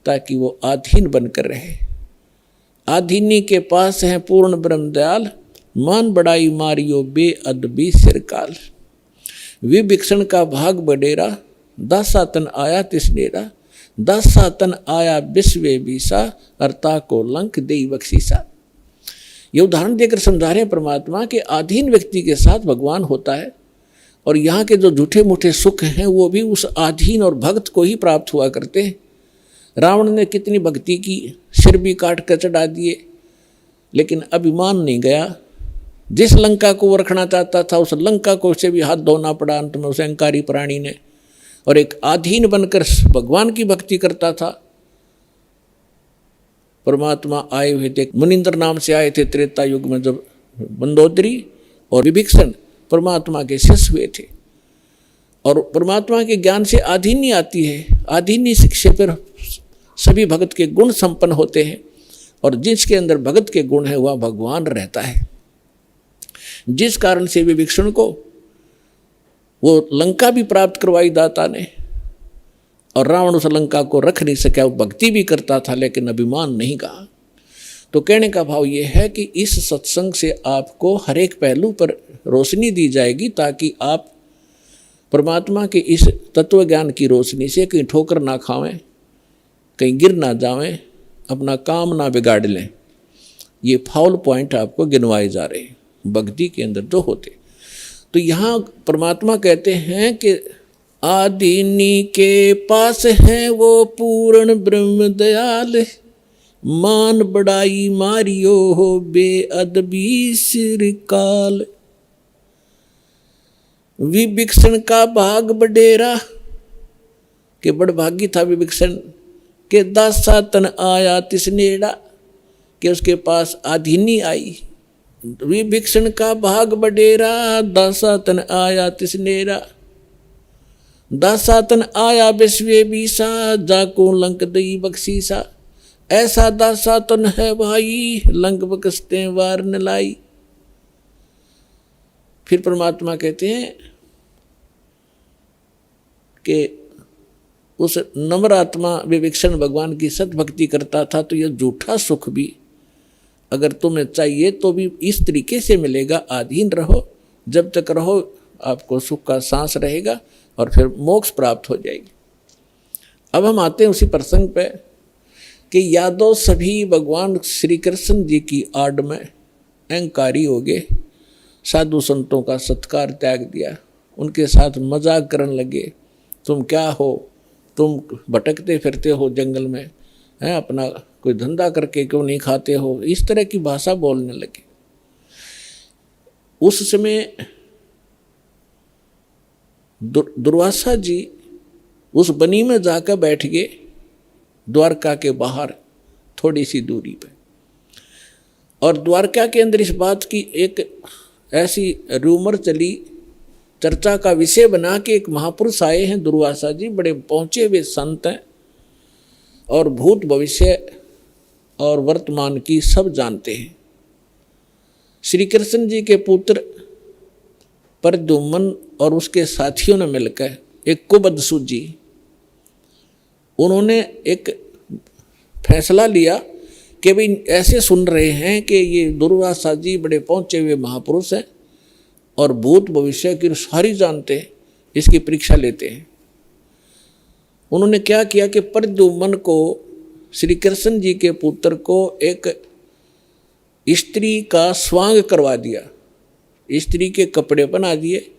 S2: ताकि वो आधीन बनकर रहे। आधीनी के पास है पूर्ण ब्रह्म दयाल, मान बड़ाई मारियो बेअदबी सिरकाल। विभिक्षण का भाग बडेरा, दासा तन आया तिसनेरा, दासा तन आया विश्वे बीसा, अर्ता को लंक देई बख्शीसा। ये उदाहरण देकर समझा रहे हैं परमात्मा के अधीन व्यक्ति के साथ भगवान होता है, और यहाँ के जो झूठे मूठे सुख हैं वो भी उस अधीन और भक्त को ही प्राप्त हुआ करते हैं। रावण ने कितनी भक्ति की, सिर भी काट कर चढ़ा दिए, लेकिन अभिमान नहीं गया। जिस लंका को वो रखना चाहता था उस लंका को से भी हाथ धोना पड़ा अंत में उस अहंकारी प्राणी ने, और एक अधीन बनकर भगवान की भक्ति करता था। परमात्मा आए हुए थे, मुनिंद्र नाम से आए थे त्रेता युग में, जब मंदोदरी और विभीषण परमात्मा के शिष्य हुए थे। और परमात्मा के ज्ञान से आधीनी आती है, आधीनी शिक्षा पर सभी भगत के गुण संपन्न होते हैं, और जिसके अंदर भगत के गुण है वह भगवान रहता है। जिस कारण से विभीषण को वो लंका भी प्राप्त करवाई दाता ने, और रावण उस लंका को रख नहीं सका। वो भक्ति भी करता था लेकिन अभिमान नहीं कहा। तो कहने का भाव ये है कि इस सत्संग से आपको हर एक पहलू पर रोशनी दी जाएगी, ताकि आप परमात्मा के इस तत्व ज्ञान की रोशनी से कहीं ठोकर ना खावें, कहीं गिर ना जावें, अपना काम ना बिगाड़ लें। ये फाउल पॉइंट आपको गिनवाए जा रहे हैं भक्ति के अंदर जो होते। तो यहाँ परमात्मा कहते हैं कि आदीनी के पास है वो पूर्ण ब्रह्म दयाल, मान बड़ाई मारियो हो बेअदबी सिरकाल। विभीषण का भाग बडेरा, के बड़भागी था विभीषण, के दासा तन आया तिसनेड़ा, के उसके पास आधीनी आई। विभीषण का भाग बडेरा, दासा तन आया तिसनेरा, दासा तन आया विश्वे बीसा, जाको लंक दई बख्शीसा। ऐसा दासा तन है भाई, लंक बख्शते वार न लाई। फिर परमात्मा कहते हैं कि उस नम्र आत्मा विभीषण भगवान की सतभक्ति करता था, तो यह झूठा सुख भी अगर तुम्हें चाहिए तो भी इस तरीके से मिलेगा। अधीन रहो, जब तक रहो आपको सुख का सांस रहेगा और फिर मोक्ष प्राप्त हो जाएगी। अब हम आते हैं उसी प्रसंग पे कि यादव सभी भगवान श्री कृष्ण जी की आड़ में अहंकारी हो गए, साधु संतों का सत्कार त्याग दिया, उनके साथ मजाक करने लगे। तुम क्या हो, तुम भटकते फिरते हो जंगल में, हैं, अपना कोई धंधा करके क्यों नहीं खाते हो, इस तरह की भाषा बोलने लगे। उस समय दुर्वासा जी उस बनी में जाकर बैठ गए, द्वारका के बाहर थोड़ी सी दूरी पे। और द्वारका के अंदर इस बात की एक ऐसी रूमर चली, चर्चा का विषय बना के एक महापुरुष आए हैं दुर्वासा जी, बड़े पहुँचे हुए संत हैं और भूत भविष्य और वर्तमान की सब जानते हैं। श्री कृष्ण जी के पुत्र प्रद्युम्न और उसके साथियों ने मिलकर एक कुबद सूझी, उन्होंने एक फैसला लिया कि भाई ऐसे सुन रहे हैं कि ये दुर्वासा जी बड़े पहुँचे हुए महापुरुष हैं और भूत भविष्य की सारी जानते हैं, इसकी परीक्षा लेते हैं। उन्होंने क्या किया कि प्रद्युम्न को, श्री कृष्ण जी के पुत्र को, एक स्त्री का स्वांग करवा दिया, स्त्री के कपड़े बना दिए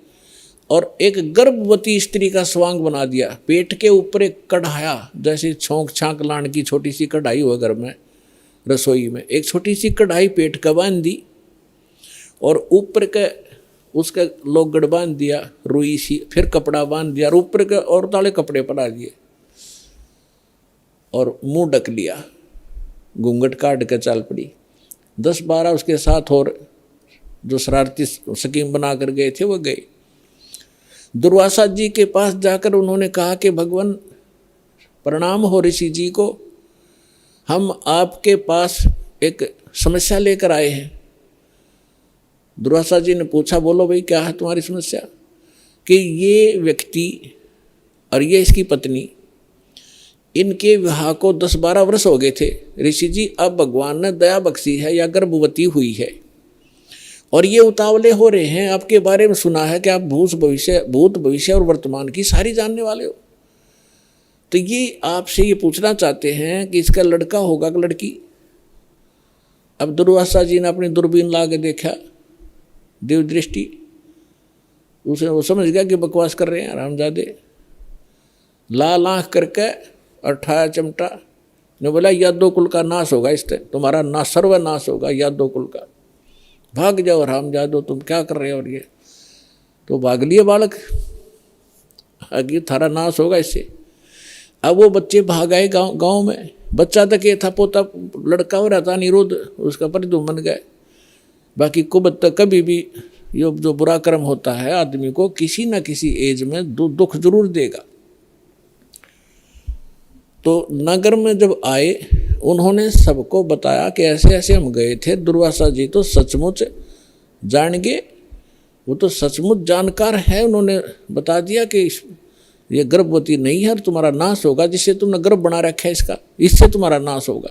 S2: और एक गर्भवती स्त्री का स्वांग बना दिया। पेट के ऊपर एक कढ़ाया, जैसे छोंक छांक लाने की छोटी सी कढ़ाई हुआ घर में रसोई में, एक छोटी सी कढ़ाई पेट का बांध दी और ऊपर के उसके लोगड़ बांध दिया रुई सी, फिर कपड़ा बांध दिया और ऊपर के और ताले कपड़े पड़ा दिए और मुंह ढक लिया, घूंघट काट के चल पड़ी। 10-12 उसके साथ और जो शरारती स्कीम बना कर गए थे वो गए। दुर्वासा जी के पास जाकर उन्होंने कहा कि भगवान प्रणाम हो ऋषि जी को, हम आपके पास एक समस्या लेकर आए हैं। दुर्वासा जी ने पूछा, बोलो भाई क्या है तुम्हारी समस्या? कि ये व्यक्ति और ये इसकी पत्नी, इनके विवाह को 10-12 वर्ष हो गए थे ऋषि जी, अब भगवान ने दया बख्शी है या गर्भवती हुई है और ये उतावले हो रहे हैं। आपके बारे में सुना है कि आप भूत भविष्य और वर्तमान की सारी जानने वाले हो, तो ये आपसे ये पूछना चाहते हैं कि इसका लड़का होगा कि लड़की? अब दुर्वासा जी ने अपनी दूरबीन ला के देखा, देव दृष्टि, उसे वो समझ गया कि बकवास कर रहे हैं रामजादे। लाल आँख करके और ठाया चिमटा ने बोला, यादव कुल का नाश होगा, इससे तुम्हारा ना सर्वनाश होगा यादव कुल का, भाग जाओ रामजादो, तुम क्या कर रहे हो? और ये तो भाग लिए बालक, आगे थारा नाश होगा इससे। अब वो बच्चे भाग आए गाँव में। बच्चा तक ये था, पोता लड़का हो रहा था निरुद्ध, उसका परिधुम बन गए। बाकी कुबत तक कभी भी ये जो बुरा कर्म होता है आदमी को किसी न किसी एज में दुख जरूर देगा। तो नगर में जब आए उन्होंने सबको बताया कि ऐसे ऐसे हम गए थे। दुर्वासा जी तो सचमुच जान गए, वो तो सचमुच जानकार है। उन्होंने बता दिया कि ये गर्भवती नहीं है और तुम्हारा नाश होगा, जिससे तुमने गर्भ बना रखा है इसका, इससे तुम्हारा नाश होगा।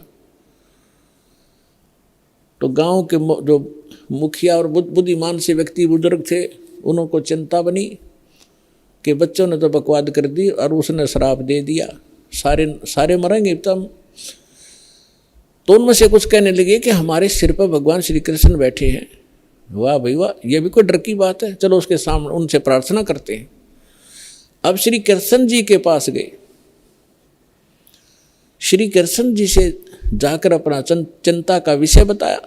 S2: तो गांव के जो मुखिया और बुद्धिमान से व्यक्ति बुजुर्ग थे, उनको चिंता बनी कि बच्चों ने तो बकवाद कर दी और उसने श्राप दे दिया, सारे मरेंगे तब। तो उनमें से कुछ कहने लगे कि हमारे सिर पर भगवान श्री कृष्ण बैठे हैं। वाह भाई वाह, ये भी कोई डर की बात है, चलो उसके सामने उनसे प्रार्थना करते हैं। अब श्री कृष्ण जी के पास गए। श्री कृष्ण जी से जाकर अपना चिंता का विषय बताया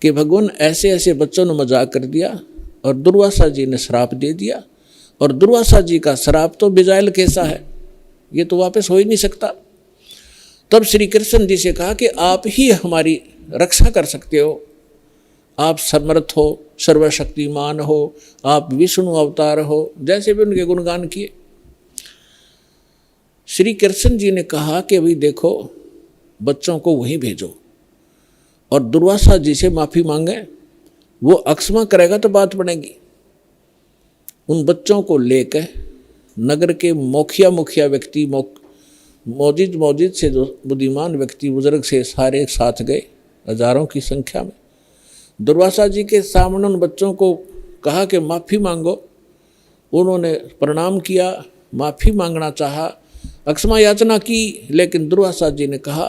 S2: कि भगवान ऐसे ऐसे बच्चों ने मजाक कर दिया और दुर्वासा जी ने श्राप दे दिया, और दुर्वासा जी का श्राप तो बेजायल कैसा है, ये तो वापस हो ही नहीं सकता। तब श्री कृष्ण जी से कहा कि आप ही हमारी रक्षा कर सकते हो, आप समर्थ हो, सर्वशक्तिमान हो, आप विष्णु अवतार हो, जैसे भी उनके गुणगान किए। श्री कृष्ण जी ने कहा कि भाई देखो, बच्चों को वहीं भेजो और दुर्वासा जी से माफ़ी मांगे, वो अक्षमा करेगा तो बात बनेगी। उन बच्चों को लेकर नगर के मुखिया व्यक्ति, मौजिद से जो बुद्धिमान व्यक्ति बुजुर्ग से सारे साथ गए, हजारों की संख्या में। दुर्वासा जी के सामने उन बच्चों को कहा कि माफ़ी मांगो। उन्होंने प्रणाम किया, माफ़ी मांगना चाहा, अक्षमा याचना की, लेकिन दुर्वासा जी ने कहा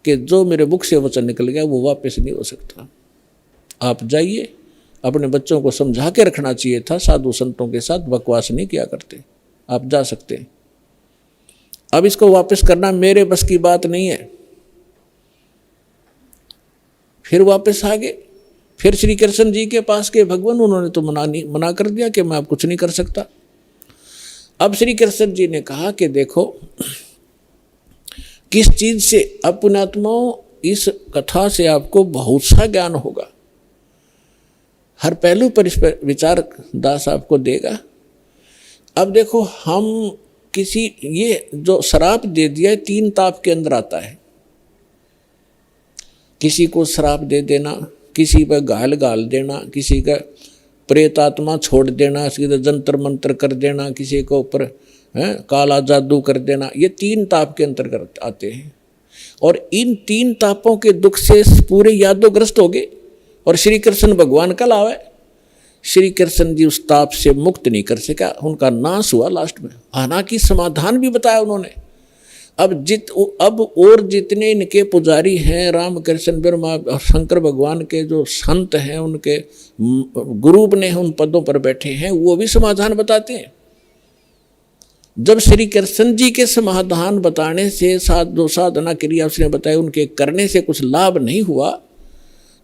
S2: कि जो मेरे मुख से वचन निकल गया वो वापस नहीं हो सकता। आप जाइए, अपने बच्चों को समझा के रखना चाहिए था, साधु संतों के साथ बकवास नहीं किया करते, आप जा सकते हैं। अब इसको वापस करना मेरे बस की बात नहीं है। फिर वापस आ गए, फिर श्री कृष्ण जी के पास के भगवान, उन्होंने तो मना कर दिया कि मैं अब कुछ नहीं कर सकता। अब श्री कृष्ण जी ने कहा कि देखो, किस चीज से, अपनात्माओं, इस कथा से आपको बहुत सा ज्ञान होगा, हर पहलू पर इस पर विचार दास आपको देगा। अब देखो, हम किसी, ये जो श्राप दे दिया है 3 ताप के अंदर आता है। किसी को श्राप दे देना, किसी पर गाल देना, किसी का प्रेत आत्मा छोड़ देना, किसी का जंतर मंत्र कर देना, किसी के ऊपर काला जादू कर देना, ये 3 ताप के अंतर्गत आते हैं। और इन 3 तापों के दुख से पूरे यादोग्रस्त हो गए और श्री कृष्ण भगवान कल आवे। श्री कृष्ण जी उस ताप से मुक्त नहीं कर सका, उनका नाश हुआ लास्ट में। हालांकि समाधान भी बताया उन्होंने। अब और जितने इनके पुजारी हैं, राम कृष्ण ब्रह्मा और शंकर भगवान के जो संत हैं, उनके गुरु ने उन पदों पर बैठे हैं, वो भी समाधान बताते हैं। जब श्री कृष्ण जी के समाधान बताने से जो साधना क्रिया उसने बताई, उनके करने से कुछ लाभ नहीं हुआ,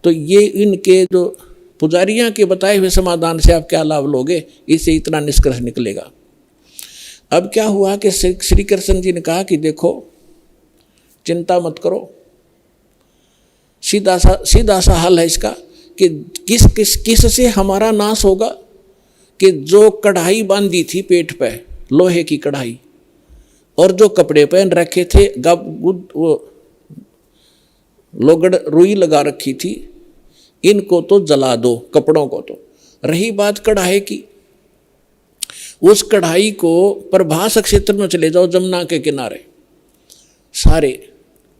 S2: तो ये इनके जो पुजारियां के बताए हुए समाधान से आप क्या लाभ लोगे, इससे इतना निष्कर्ष निकलेगा। अब क्या हुआ कि श्री कृष्ण जी ने कहा कि देखो चिंता मत करो, सीधा सा हल है इसका कि किस से हमारा नाश होगा, कि जो कढ़ाई बांधी थी पेट पे लोहे की कढ़ाई और जो कपड़े पहन रखे थे वो लोगड़ रुई लगा रखी थी, इनको तो जला दो, कपड़ों को तो। रही बात कढ़ाई की, उस कढ़ाई को प्रभास क्षेत्र में चले जाओ जमुना के किनारे सारे,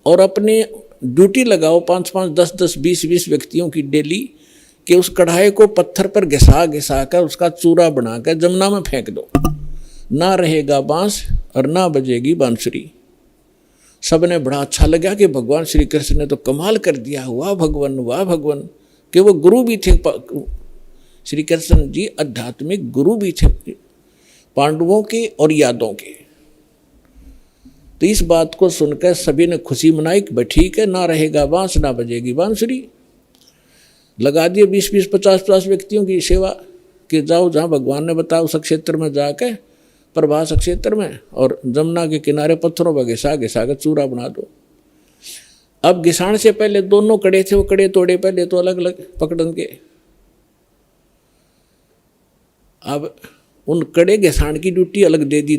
S2: और अपने ड्यूटी लगाओ 5-5, 10-10, 20-20 व्यक्तियों की डेली, कि उस कढ़ाई को पत्थर पर घिसा कर उसका चूरा बनाकर जमुना में फेंक दो, ना रहेगा बांस और ना बजेगी बांसुरी। सबने बड़ा अच्छा लगा कि भगवान श्री कृष्ण ने तो कमाल कर दिया, वाह भगवान वाह भगवान, कि वो गुरु भी थे। श्री कृष्ण जी आध्यात्मिक गुरु भी थे पांडवों के और यादवों के। तो इस बात को सुनकर सभी ने खुशी मनाई कि ठीक है, ना रहेगा बांस ना बजेगी बांसुरी। लगा दिए 20-20, 50-50 व्यक्तियों की सेवा कि जाओ जहाँ भगवान ने बताया उस क्षेत्र में जाके, प्रभास क्षेत्र में, और जमुना के किनारे पत्थरों पर घिसा कर चूरा बना दो। अब घिसाण से पहले दोनों कड़े थे, वो कड़े तोड़े पहले तो अलग अलग पकड़न के। अब उन कड़े घिसाण की ड्यूटी अलग दे दी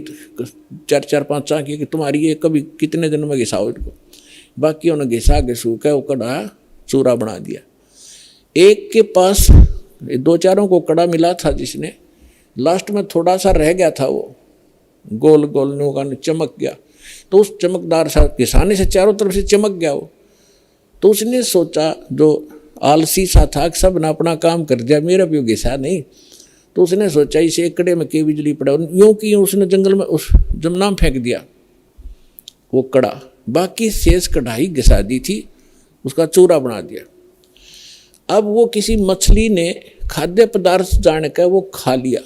S2: 4-4, 5 की, कि तुम्हारी ये कभी कितने दिन में घिसाओ इनको। बाकी उन्हें घिसू के वो कड़ा चूरा बना दिया। एक के पास 2-4 को कड़ा मिला था, जिसने लास्ट में थोड़ा सा रह गया था, वो गोल गोल नोका चमक गया, तो उस चमकदार सा घिसाने से चारों तरफ से चमक गया वो। तो उसने सोचा, जो आलसी सा था, सब ने अपना काम कर दिया, मेरा भी घिसा नहीं, तो उसने सोचा इसे एक कड़े में के बिजली पड़ा, यूं की उसने जंगल में उस जमुना में फेंक दिया वो कड़ा। बाकी शेष कढ़ाई घिसा दी थी, उसका चूरा बना दिया। अब वो किसी मछली ने खाद्य पदार्थ जानकर वो खा लिया,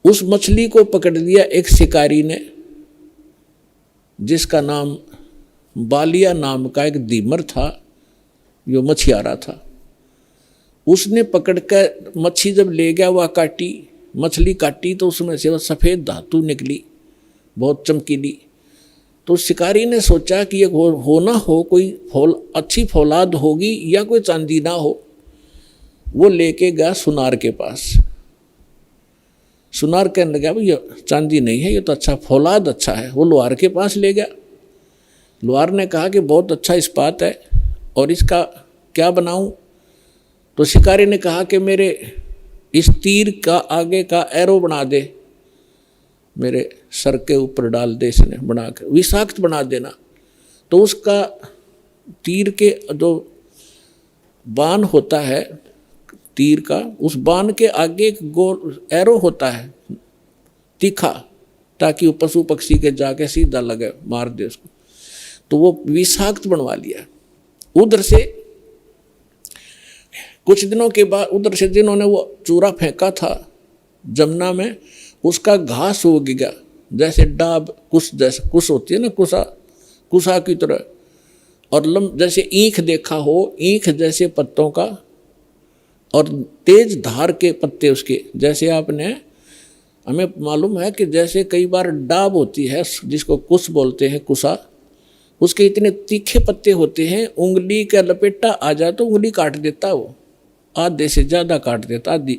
S2: उस मछली को पकड़ लिया एक शिकारी ने, जिसका नाम बालिया नाम का एक दीमर था, जो मछियारा था। उसने पकड़कर मच्छी जब ले गया, वह मछली काटी तो उसमें से वह सफ़ेद धातु निकली, बहुत चमकीली। तो शिकारी ने सोचा कि ये हो ना हो कोई अच्छी फौलाद होगी या कोई चांदी ना हो। वो लेके गया सुनार के पास। सुनार कहने लगा भाई ये चांदी नहीं है, ये तो अच्छा फौलाद अच्छा है। वो लोहार के पास ले गया। लोहार ने कहा कि बहुत अच्छा इस्पात है और इसका क्या बनाऊं? तो शिकारी ने कहा कि मेरे इस तीर का आगे का एरो बना दे, मेरे सर के ऊपर डाल दे, इसने बना कर विषाक्त बना देना। तो उसका तीर के जो बाण होता है तीर का, उस बाण के आगे एक गोल एरो होता है तीखा, ताकि वो पशु पक्षी के जाके सीधा लगे, मार दे उसको। तो वो विषाक्त बनवा लिया। उधर से कुछ दिनों के बाद, उधर से जिन्होंने वो चूरा फेंका था जमुना में, उसका घास उग गया, जैसे डाब कुश, जैसे कुश होती है ना, कुशा की तरह, और जैसे ईख देखा हो, ईख जैसे पत्तों का, और तेज धार के पत्ते उसके, जैसे आपने, हमें मालूम है कि जैसे कई बार डाब होती है जिसको कुश बोलते हैं, कुशा, उसके इतने तीखे पत्ते होते हैं, उंगली का लपेटा आ जाए तो उंगली काट देता, वो आधे से ज़्यादा काट देता, आधी,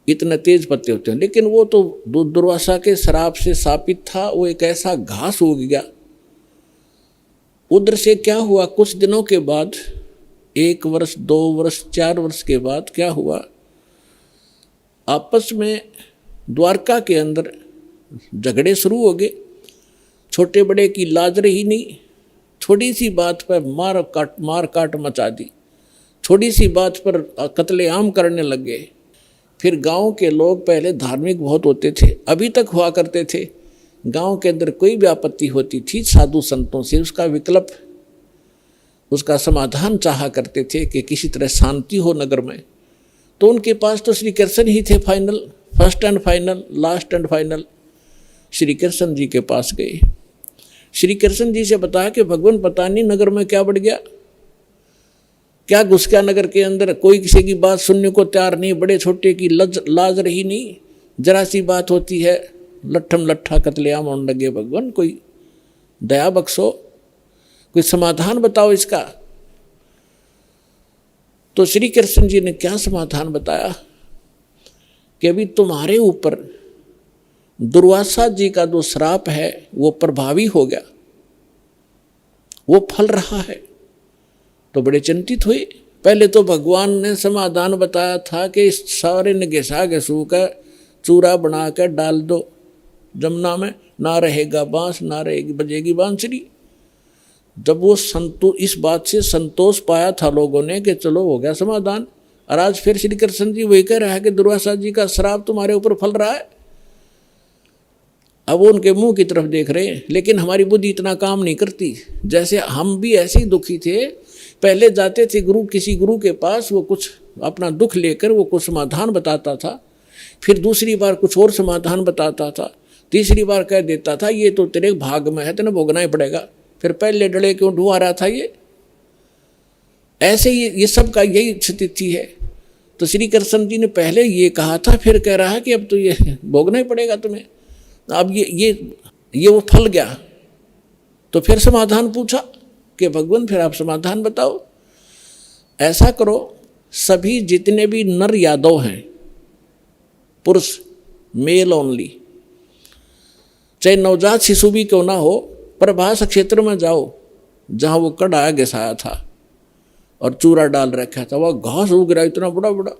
S2: इतने तेज पत्ते होते हैं। लेकिन वो तो दुर्वासा के श्राप से शापित था, वो एक ऐसा घास उग गया। उधर से क्या हुआ, कुछ दिनों के बाद, 1 वर्ष 2 वर्ष 4 वर्ष के बाद क्या हुआ, आपस में द्वारका के अंदर झगड़े शुरू हो गए। छोटे बड़े की लाज रही नहीं, छोटी सी बात पर मार काट मचा दी, छोटी सी बात पर कत्लेआम करने लग गए। फिर गांव के लोग पहले धार्मिक बहुत होते थे, अभी तक हुआ करते थे। गांव के अंदर कोई भी आपत्ति होती थी, साधु संतों से उसका विकल्प, उसका समाधान चाहा करते थे कि किसी तरह शांति हो नगर में। तो उनके पास तो श्री कृष्ण ही थे final, first and final, last and final. Shri Krishna ji के पास गए। श्री कृष्ण जी से बताया कि भगवान पता नहीं नगर में क्या बढ़ गया, क्या घुस गया नगर के अंदर, कोई किसी की बात सुनने को तैयार नहीं, बड़े छोटे की लाज रही नहीं, जरा सी बात होती है लट्ठम लट्ठा कत्लेआम होने लगे। भगवान कोई दया बख्शो, कोई समाधान बताओ इसका। तो श्री कृष्ण जी ने क्या समाधान बताया कि अभी तुम्हारे ऊपर दुर्वासा जी का जो श्राप है वो प्रभावी हो गया, वो फल रहा है। तो बड़े चिंतित हुए। पहले तो भगवान ने समाधान बताया था कि इस सारे ने घिसा घिसू का चूरा बना कर डाल दो जमुना में, ना रहेगा बांस ना रहेगी बजेगी बांसुरी। जब वो इस बात से संतोष पाया था लोगों ने कि चलो हो गया समाधान, और आज फिर श्री कृष्ण जी वही कह रहा है कि दुर्वासा जी का श्राप तुम्हारे ऊपर फल रहा है। अब वो उनके मुंह की तरफ देख रहे हैं, लेकिन हमारी बुद्धि इतना काम नहीं करती। जैसे हम भी ऐसे ही दुखी थे, पहले जाते थे किसी गुरु के पास, वो कुछ अपना दुख लेकर वो कुछ समाधान बताता था, फिर दूसरी बार कुछ और समाधान बताता था, तीसरी बार कह देता था ये तो तेरे भाग में है, तेने भोगना ही पड़ेगा। फिर पहले डले क्यों ढुआ रहा था ये। ऐसे ही ये सब का यही स्थिति है। तो श्री कृष्ण जी ने पहले ये कहा था, फिर कह रहा है कि अब तो ये भोगना ही पड़ेगा तुम्हें। अब ये वो फल गया। तो फिर समाधान पूछा कि भगवान फिर आप समाधान बताओ। ऐसा करो, सभी जितने भी नर यादव हैं, पुरुष मेल ओनली, चाहे नवजात शिशु भी क्यों ना हो, प्रभास क्षेत्र में जाओ जहाँ वो कड़ा घिसाया था और चूरा डाल रखा था, वह घास उग रहा इतना बड़ा बड़ा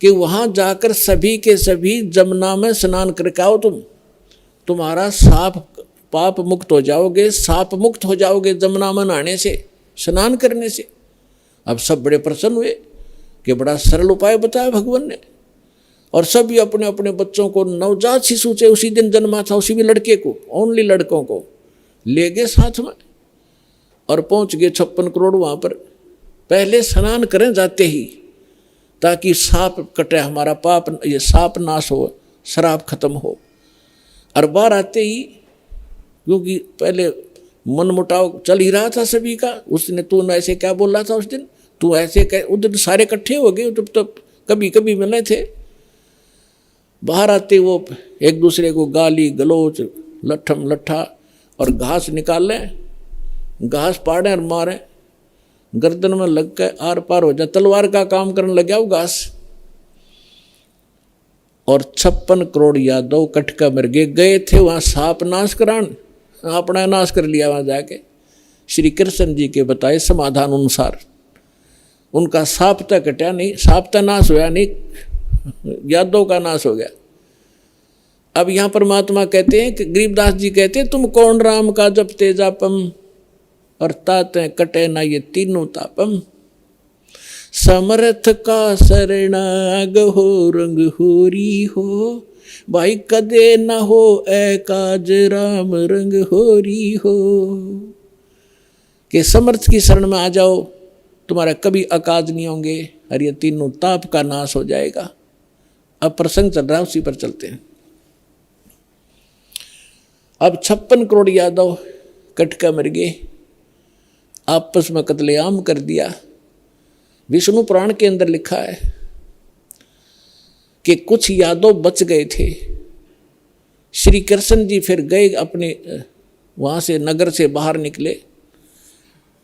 S2: कि वहाँ जाकर सभी के सभी जमुना में स्नान करके आओ। तुम्हारा पाप मुक्त हो जाओगे, साप मुक्त हो जाओगे जमुना में नहाने से, स्नान करने से। अब सब बड़े प्रसन्न हुए कि बड़ा सरल उपाय बताया भगवान ने। और सभी अपने अपने बच्चों को, नवजात शिशु से उसी दिन जन्मा था उसी भी लड़के को, ओनली लड़कों को ले गए साथ में और पहुंच गए 56 करोड़ वहाँ पर। पहले स्नान करें जाते ही, ताकि साप कटे, हमारा पाप ये साप नाश हो, शराब खत्म हो। और बाहर आते ही, क्योंकि पहले मन मुटाव चल ही रहा था सभी का, उसने तू ऐसे क्या बोल रहा था उस दिन, तू ऐसे उधर सारे इकट्ठे हो गए, तो कभी कभी मिले थे। बाहर आते वो एक दूसरे को गाली गलोच लट्ठम लट्ठा और घास निकाल लें, घास पाड़ें और मारें, गर्दन में लग के आर पार हो जाए, तलवार का काम करने लग गया वो घास। और 56 करोड़ यादव कटका मर गए थे वहाँ साप नाश करान, अपना नाश कर लिया वहाँ जाके। श्री कृष्ण जी के बताए समाधान अनुसार उनका साप तक कटा नहीं, साप तक नाश होया नहीं, यादव का नाश हो गया। अब यहाँ परमात्मा कहते हैं कि गरीबदास जी कहते हैं, तुम कौन राम का जपते जापम और ताते कटे ना ये तीनों तापम। समर्थ का शरणाग हो रंग होरी हो, भाई कदे न हो ए काज राम रंग होरी हो। कि समर्थ की शरण में आ जाओ, तुम्हारा कभी अकाज नहीं होंगे और ये तीनों ताप का नाश हो जाएगा। अब प्रसंग चल रहा है, उसी पर चलते हैं। अब 56 करोड़ यादव कटका मर गए, आपस में कत्लेआम कर दिया। विष्णु पुराण के अंदर लिखा है कि कुछ यादव बच गए थे। श्री कृष्ण जी फिर गए अपने वहाँ से, नगर से बाहर निकले,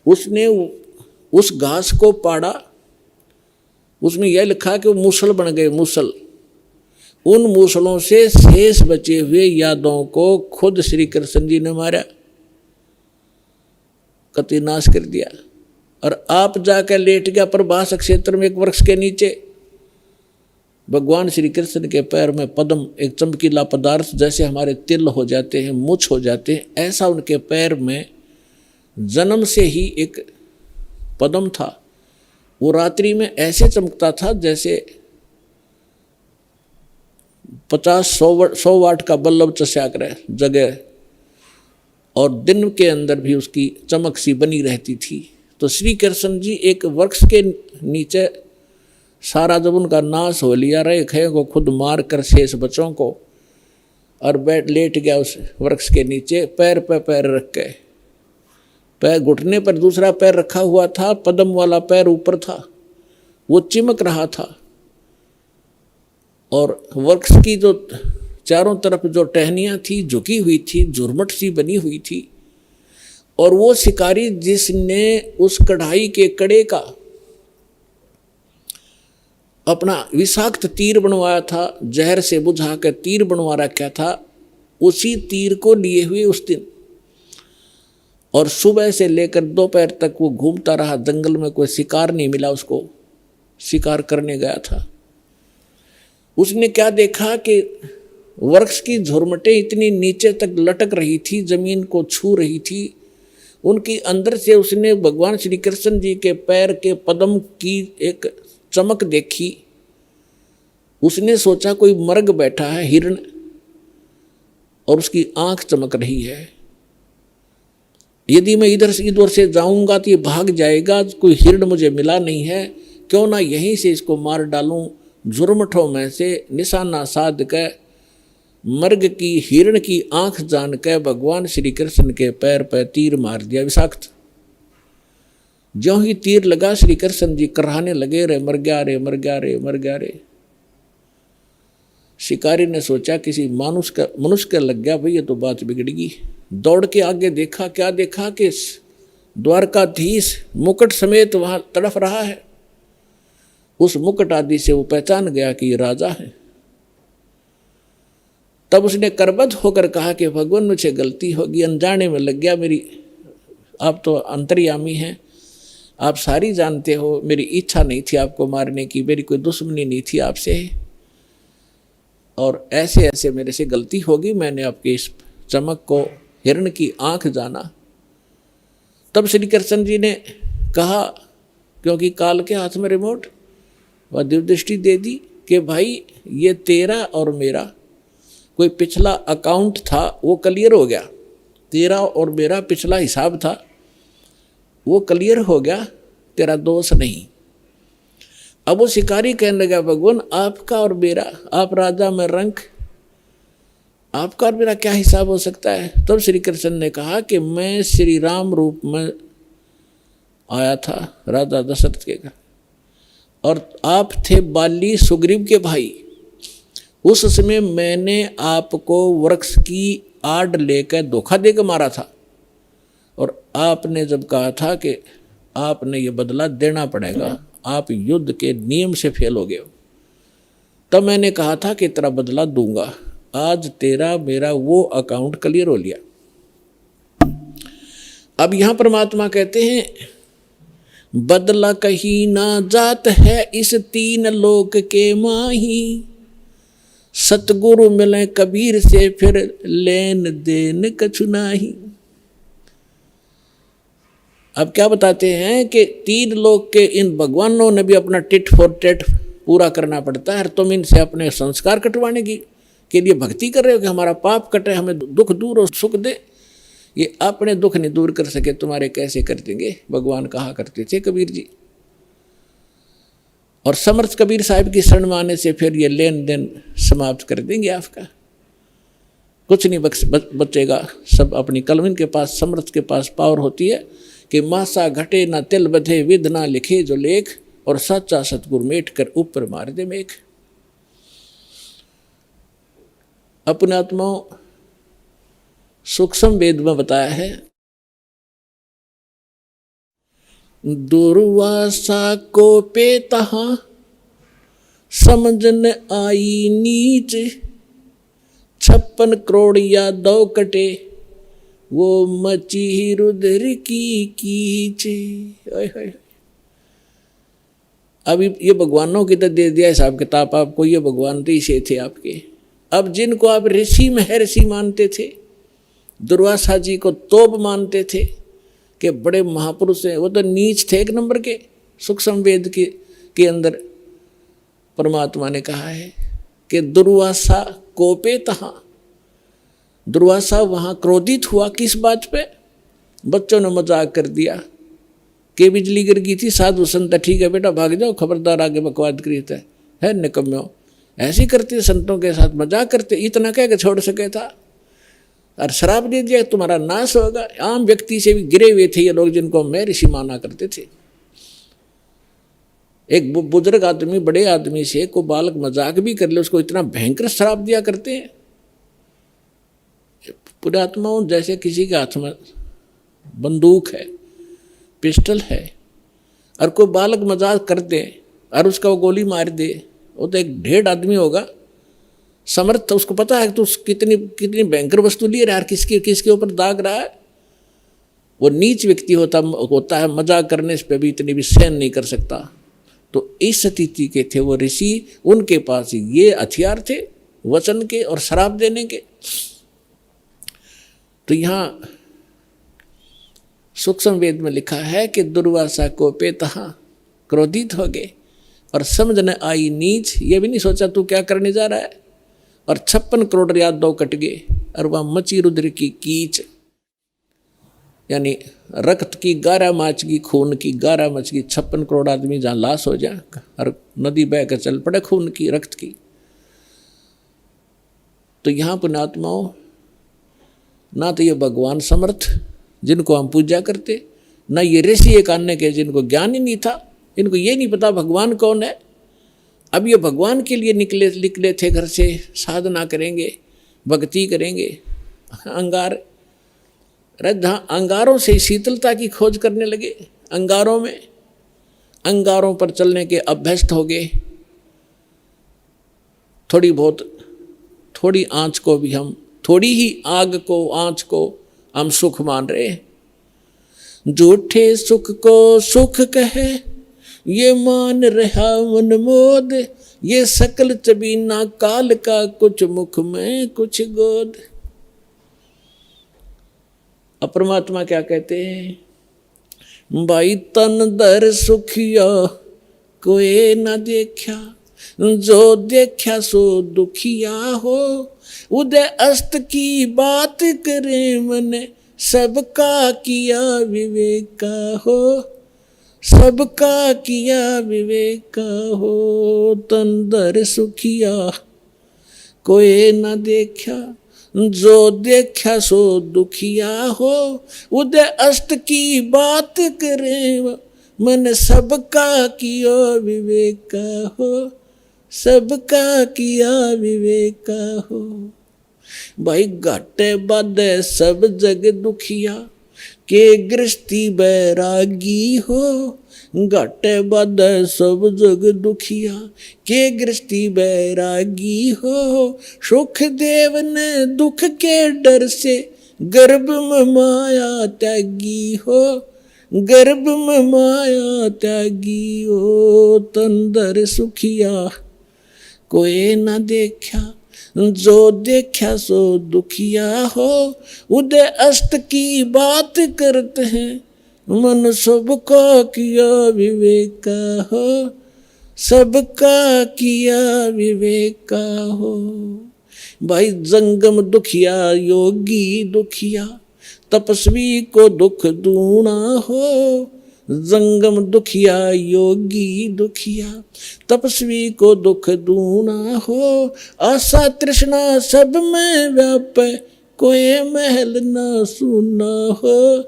S2: उसने उस घास को पाड़ा, उसमें यह लिखा कि वो मूसल बन गए, मूसल। उन मूसलों से शेष बचे हुए यादवों को खुद श्री कृष्ण जी ने मारा, कति नाश कर दिया। और आप जाकर लेट गया प्रभास क्षेत्र में एक वृक्ष के नीचे। भगवान श्री कृष्ण के पैर में पद्म, एक चमकीला पदार्थ, जैसे हमारे तिल हो जाते हैं, मुछ हो जाते हैं, ऐसा उनके पैर में जन्म से ही एक पद्म था। वो रात्रि में ऐसे चमकता था जैसे 50-100 वाट का बल्लभ चस्याक रहे जगह, और दिन के अंदर भी उसकी चमक सी बनी रहती थी। तो श्री कृष्ण जी एक वृक्ष के नीचे, सारा जब उनका नाश हो लिया, रेखे को खुद मार कर शेष बच्चों को, और लेट गया उस वृक्ष के नीचे, पैर पे पैर रख के, पैर घुटने पर दूसरा पैर रखा हुआ था, पद्म वाला पैर ऊपर था, वो चिमक रहा था। और वृक्ष की जो चारों तरफ जो टहनियाँ थी झुकी हुई थी, झुरमट सी बनी हुई थी। और वो शिकारी जिसने उस कढ़ाई के कड़े का अपना विषाक्त तीर बनवाया था, जहर से बुझा कर तीर बनवा रखा था, उसी तीर को लिए हुए उस दिन और सुबह से लेकर दोपहर तक वो घूमता रहा। जंगल में कोई शिकार नहीं मिला उसको, शिकार करने गया था। उसने क्या देखा कि वृक्ष की झुरमटें इतनी नीचे तक लटक रही थी, जमीन को छू रही थी। उनकी अंदर से उसने भगवान श्री कृष्ण जी के पैर के पद्म की एक चमक देखी। उसने सोचा कोई मर्ग बैठा है, हिरण, और उसकी आंख चमक रही है। यदि मैं इधर से इधर से जाऊंगा तो ये भाग जाएगा, कोई हिरण मुझे मिला नहीं है, क्यों ना यहीं से इसको मार डालूं। झुरमठों में से निशाना साध कर मर्ग की हिरण की आंख जान कर भगवान श्री कृष्ण के पैर पर तीर मार दिया विषाक्त। ज्यों ही तीर लगा श्री कृष्ण जी कराहने लगे, रे मर गया रे, मर गया रे, मर गया रे। शिकारी ने सोचा किसी मनुष्य का लग गया, भाई ये तो बात बिगड़गी। दौड़ के आगे देखा, क्या देखा कि द्वारकाधीश मुकुट समेत वहां तड़फ रहा है। उस मुकुट आदि से वो पहचान गया कि ये राजा है। तब उसने करबद्ध होकर कहा कि भगवान मुझे गलती होगी, अनजाने में लग गया मेरी, आप तो अंतर्यामी हैं, आप सारी जानते हो, मेरी इच्छा नहीं थी आपको मारने की, मेरी कोई दुश्मनी नहीं थी आपसे, और ऐसे ऐसे मेरे से गलती होगी, मैंने आपके इस चमक को हिरण की आंख जाना। तब श्री कृष्ण जी ने कहा, क्योंकि काल के हाथ में रिमोट, वह दिव्य दृष्टि दे दी कि भाई ये तेरा और मेरा कोई पिछला अकाउंट था, वो क्लियर हो गया। तेरा और मेरा पिछला हिसाब था, वो क्लियर हो गया, तेरा दोष नहीं। अब वो शिकारी कहने लगा, भगवान आपका और मेरा, आप राजा में रंक, आपका और मेरा क्या हिसाब हो सकता है। तब श्री कृष्ण ने कहा कि मैं श्री राम रूप में आया था राजा दशरथ के घर, और आप थे बाली सुग्रीव के भाई। उस समय मैंने आपको वृक्ष की आड़ लेकर धोखा देकर मारा था, और आपने जब कहा था कि आपने ये बदला देना पड़ेगा, आप युद्ध के नियम से फेल हो गए हो, तब मैंने कहा था कि तेरा बदला दूंगा। आज तेरा मेरा वो अकाउंट क्लियर हो लिया। अब यहां परमात्मा कहते हैं, बदला कहीं ना जात है इस तीन लोक के माही, सतगुरु मिले कबीर से फिर लेन देन कछु नाही। अब क्या बताते हैं कि तीन लोक के इन भगवानों ने भी अपना टिट फॉर टेट पूरा करना पड़ता है। तुम इनसे अपने संस्कार कटवाने के लिए भक्ति कर रहे हो कि हमारा पाप कटे, हमें दुख दूर और सुख दे। ये अपने दुख नहीं दूर कर सके, तुम्हारे कैसे कर देंगे, भगवान कहा करते थे कबीर जी। और समर्थ कबीर साहब की शरण में आने से फिर ये लेन देन समाप्त कर देंगे आपका, कुछ नहीं बचेगा। सब अपनी कलम के पास, समर्थ के पास पावर होती है कि मासा घटे ना तिल बधे, विद ना लिखे जो लेख, और सच्चा सतगुरु मेट कर ऊपर मार दे मेघ। अपने आत्माओं सूक्ष्म वेद में बताया है, दुर्वासा को पे तहां समझन आई नीच, 56 करोड़ या दो कटे वो मची रुद्र की कीच। अब ये भगवानों की तो दे दिया हिसाब किताब आपको, ये भगवान तो इसे थे आपके। अब जिनको आप ऋषि महर्षि मानते थे, दुर्वासा जी को तोप मानते थे कि बड़े महापुरुष हैं, वो तो नीच थे एक नंबर के। सूक्ष्म वेद के अंदर परमात्मा ने कहा है कि दुर्वासा कोपे तहां, दुर्वासा वहां क्रोधित हुआ। किस बात पे? बच्चों ने मजाक कर दिया कि बिजली गिर गई थी, साधु संत ठीक है बेटा भाग जाओ, खबरदार आगे बकवाद करी है निकम्यो। ऐसे करते संतों के साथ मजाक करते, इतना कह के छोड़ सके था। और श्राप दे दिया तुम्हारा नाश होगा। आम व्यक्ति से भी गिरे हुए थे ये लोग, जिनको मैं ऋषि माना करते थे। एक बुजुर्ग आदमी बड़े आदमी से को बालक मजाक भी कर ले, उसको इतना भयंकर श्राप दिया करते हैं। पुरात्माओं जैसे किसी के हाथ में बंदूक है, पिस्टल है, और कोई बालक मजाक कर दे और उसका वो गोली मार दे, वो तो एक ढेर आदमी होगा समर्थ, उसको पता है तो कितनी कितनी भयंकर वस्तु लिए रहा है, किसके ऊपर दाग रहा है। वो नीच व्यक्ति होता है, मजाक करने पे भी इतनी भी सहन नहीं कर सकता। तो इस स्थिति के थे वो ऋषि, उनके पास ये हथियार थे वचन के और श्राप देने के। तो यहाँ सूक्ष्म वेद में लिखा है कि दुर्वासा को पेतहा, क्रोधित हो गए और समझ न आई नीच, ये भी नहीं सोचा तू क्या करने जा रहा है, और 56 करोड़ यादव कट गए और वह मची रुद्र की कीच, यानी रक्त की 11 माच की, खून की 11 मच की, 56 करोड़ आदमी जहाँ लाश हो जाए और नदी बह कर चल पड़े खून की, रक्त की। तो यहाँ पुण्यात्माओं, ना तो ये भगवान समर्थ जिनको हम पूजा करते, ना ये ऋषि एक अन्य के जिनको ज्ञान ही नहीं था, इनको ये नहीं पता भगवान कौन है। अब ये भगवान के लिए निकले थे घर से, साधना करेंगे, भक्ति करेंगे। अंगार, जहाँ अंगारों से शीतलता की खोज करने लगे, अंगारों पर चलने के अभ्यस्त हो गए। थोड़ी आँच को भी हम, थोड़ी ही आग को, आँच को हम सुख मान रहे। झूठे सुख को सुख कहे, ये मान रहा मन मोद, ये सकल चबीना काल का, कुछ मुख में कुछ गोद। अब परमात्मा क्या कहते हैं, भाई तन दर सुखिया कोई न देखा, जो देखा सो दुखिया हो, उदय अस्त की बात करे मन, सबका किया विवेका हो, सबका किया विवेका हो। तन दर सुखिया कोई न देखा, जो देखा सो दुखिया हो, उदय अस्त की बात करे मन, सबका किया विवेका हो, सबका किया विवेका हो। भाई घाटे बाधे सब जग दुखिया, के गृहस्थी बैरागी हो, घाटे बाधे सब जग दुखिया, के गृहस्थी बैरागी हो। सुख देव ने दुख के डर से, गर्भ में माया त्यागी हो, गर्भ में माया त्यागी हो। तन दर सुखिया कोई न देखा, जो देखा सो दुखिया हो, उदय अस्त की बात करते हैं मन, सबका किया विवेका हो, सबका किया विवेका हो। भाई जंगम दुखिया योगी दुखिया, तपस्वी को दुख दूना हो, जंगम दुखिया योगी दुखिया, तपस्वी को दुख दूना हो। आशा तृष्णा सब में व्यापे, कोई महल न सुना हो,